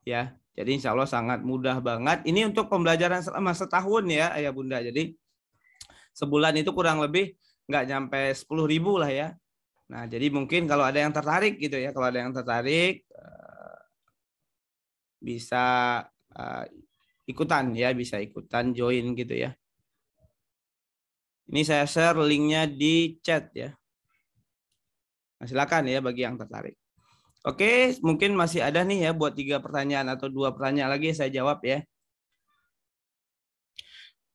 Ya. Jadi insya Allah sangat mudah banget. Ini untuk pembelajaran selama setahun ya, Ayah Bunda. Jadi sebulan itu kurang lebih nggak nyampe 10.000 lah ya. Nah, jadi mungkin kalau ada yang tertarik gitu ya, kalau ada yang tertarik bisa ikutan ya, bisa ikutan join gitu ya. Ini saya share linknya di chat ya. Nah, silakan ya bagi yang tertarik. Oke, mungkin masih ada nih ya buat 3 pertanyaan atau 2 pertanyaan lagi saya jawab ya.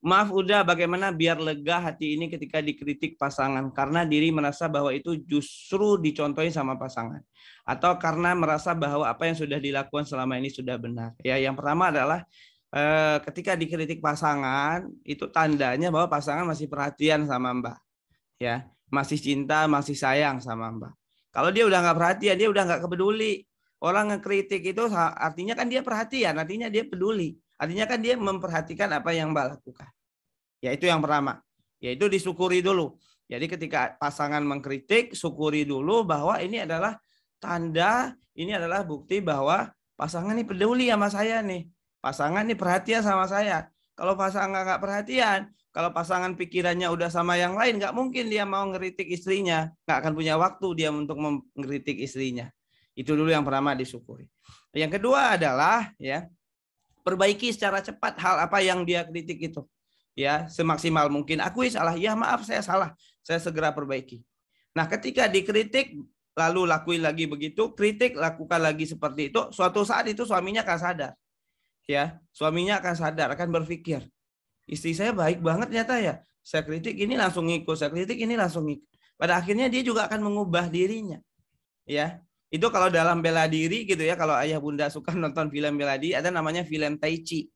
Maaf udah, bagaimana biar lega hati ini ketika dikritik pasangan karena diri merasa bahwa itu justru dicontohi sama pasangan, atau karena merasa bahwa apa yang sudah dilakukan selama ini sudah benar. Ya, yang pertama adalah ketika dikritik pasangan itu tandanya bahwa pasangan masih perhatian sama Mbak, ya, masih cinta, masih sayang sama Mbak. Kalau dia udah nggak perhatian, dia udah nggak peduli. Orang ngekritik itu artinya kan dia perhatian, artinya dia peduli. Artinya kan dia memperhatikan apa yang Mbak lakukan. Ya, itu yang pertama. Yaitu disyukuri dulu. Jadi ketika pasangan mengkritik, syukuri dulu bahwa ini adalah tanda, ini adalah bukti bahwa pasangan ini peduli sama saya nih. Pasangan ini perhatian sama saya. Kalau pasangan nggak perhatian, kalau pasangan pikirannya udah sama yang lain, nggak mungkin dia mau ngeritik istrinya. Nggak akan punya waktu dia untuk mengkritik istrinya. Itu dulu yang pertama, disyukuri. Yang kedua adalah ya, perbaiki secara cepat hal apa yang dia kritik itu. Ya, semaksimal mungkin. Akui salah. Ya, maaf saya salah. Saya segera perbaiki. Nah, ketika dikritik lalu lakuin lagi begitu, kritik lakukan lagi seperti itu, suatu saat itu suaminya akan sadar. Ya, suaminya akan sadar, akan berpikir, istri saya baik banget ternyata ya. Saya kritik ini langsung ngikut, saya kritik ini langsung ngikut. Pada akhirnya dia juga akan mengubah dirinya. Ya, itu kalau dalam bela diri gitu ya, kalau Ayah Bunda suka nonton film bela diri, ada namanya film Tai Chi.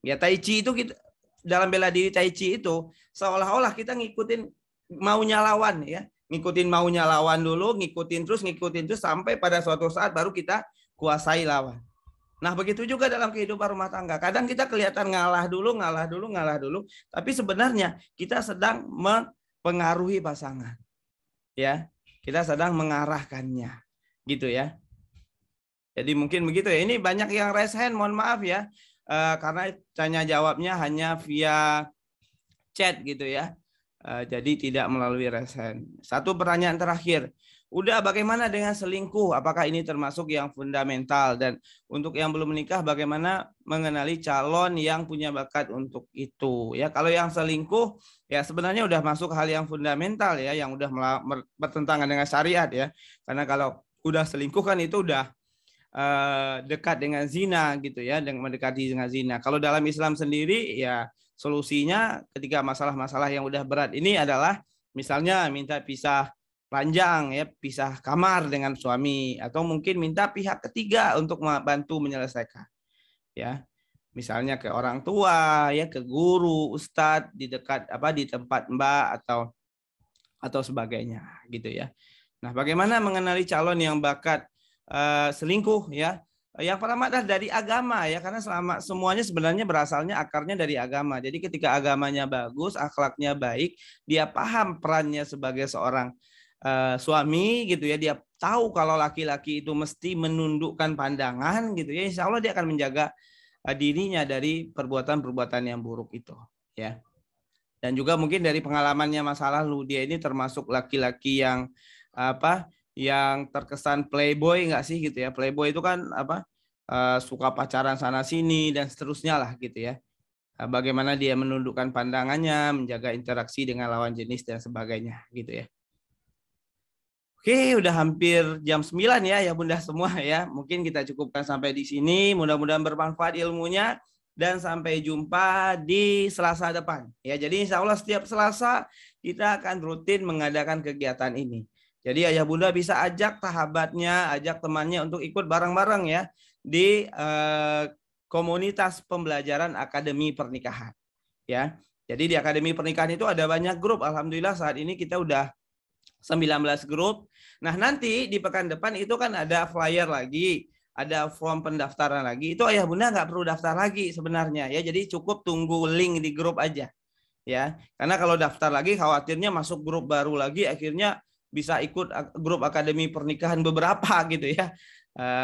Ya, Tai Chi itu kita, dalam bela diri Tai Chi itu seolah-olah kita ngikutin maunya lawan ya. Ngikutin maunya lawan dulu, ngikutin terus sampai pada suatu saat baru kita kuasai lawan. Nah, begitu juga dalam kehidupan rumah tangga. Kadang kita kelihatan ngalah dulu, tapi sebenarnya kita sedang mempengaruhi pasangan. Ya, kita sedang mengarahkannya. Gitu ya. Jadi mungkin begitu ya. Ini banyak yang raise hand, mohon maaf ya. Karena tanya jawabnya hanya via chat gitu ya. Jadi tidak melalui raise hand. Satu pertanyaan terakhir. Udah, bagaimana dengan selingkuh? Apakah ini termasuk yang fundamental? Dan untuk yang belum menikah, bagaimana mengenali calon yang punya bakat untuk itu? Ya, kalau yang selingkuh, ya sebenarnya udah masuk hal yang fundamental ya, yang udah bertentangan dengan syariat ya. Karena kalau udah selingkuh kan itu udah dekat dengan zina gitu ya, dengan mendekati dengan zina. Kalau dalam Islam sendiri ya solusinya ketika masalah-masalah yang udah berat ini adalah misalnya minta pisah ranjang ya, pisah kamar dengan suami, atau mungkin minta pihak ketiga untuk membantu menyelesaikan. Ya. Misalnya ke orang tua ya, ke guru, ustadz di dekat di tempat Mbak atau sebagainya gitu ya. Nah, bagaimana mengenali calon yang bakat selingkuh ya? Yang pertama adalah dari agama ya, karena semuanya sebenarnya berasalnya akarnya dari agama. Jadi ketika agamanya bagus, akhlaknya baik, dia paham perannya sebagai seorang suami gitu ya, dia tahu kalau laki-laki itu mesti menundukkan pandangan gitu ya, insya Allah dia akan menjaga dirinya dari perbuatan-perbuatan yang buruk itu ya. Dan juga mungkin dari pengalamannya masa lalu, dia ini termasuk laki-laki yang apa? Yang terkesan playboy nggak sih gitu ya. Playboy itu kan apa? Suka pacaran sana sini dan seterusnya lah gitu ya. Bagaimana dia menundukkan pandangannya, menjaga interaksi dengan lawan jenis dan sebagainya gitu ya. Oke, udah hampir jam 9 ya Bunda semua ya. Mungkin kita cukupkan sampai di sini. Mudah-mudahan bermanfaat ilmunya. Dan sampai jumpa di Selasa depan. Ya, jadi insya Allah setiap Selasa kita akan rutin mengadakan kegiatan ini. Jadi ayah bunda bisa ajak sahabatnya, ajak temannya untuk ikut bareng-bareng ya di komunitas pembelajaran Akademi Pernikahan. Ya, jadi di Akademi Pernikahan itu ada banyak grup. Alhamdulillah saat ini kita udah 19 grup. Nah nanti di pekan depan itu kan ada flyer lagi. Ada form pendaftaran lagi, itu ayah bunda nggak perlu daftar lagi sebenarnya ya, jadi cukup tunggu link di grup aja ya, karena kalau daftar lagi khawatirnya masuk grup baru lagi akhirnya bisa ikut grup Akademi Pernikahan beberapa gitu ya,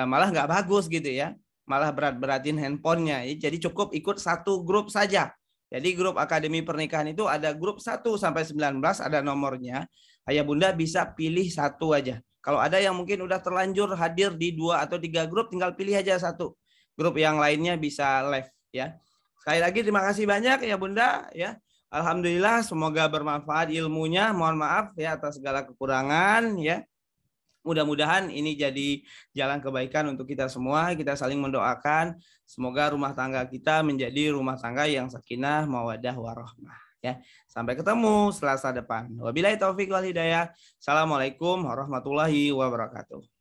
malah nggak bagus gitu ya, malah berat-beratin handphonenya, jadi cukup ikut satu grup saja. Jadi grup Akademi Pernikahan itu ada grup 1 sampai 19 ada nomornya, ayah bunda bisa pilih satu aja. Kalau ada yang mungkin udah terlanjur hadir di 2 atau 3 grup, tinggal pilih aja satu. Grup yang lainnya bisa live ya. Sekali lagi terima kasih banyak ya Bunda ya. Alhamdulillah semoga bermanfaat ilmunya. Mohon maaf ya atas segala kekurangan ya. Mudah-mudahan ini jadi jalan kebaikan untuk kita semua. Kita saling mendoakan semoga rumah tangga kita menjadi rumah tangga yang sakinah, mawaddah, warahmah. Ya, sampai ketemu Selasa depan. Wabillahi taufik wal hidayah. Assalamualaikum warahmatullahi wabarakatuh.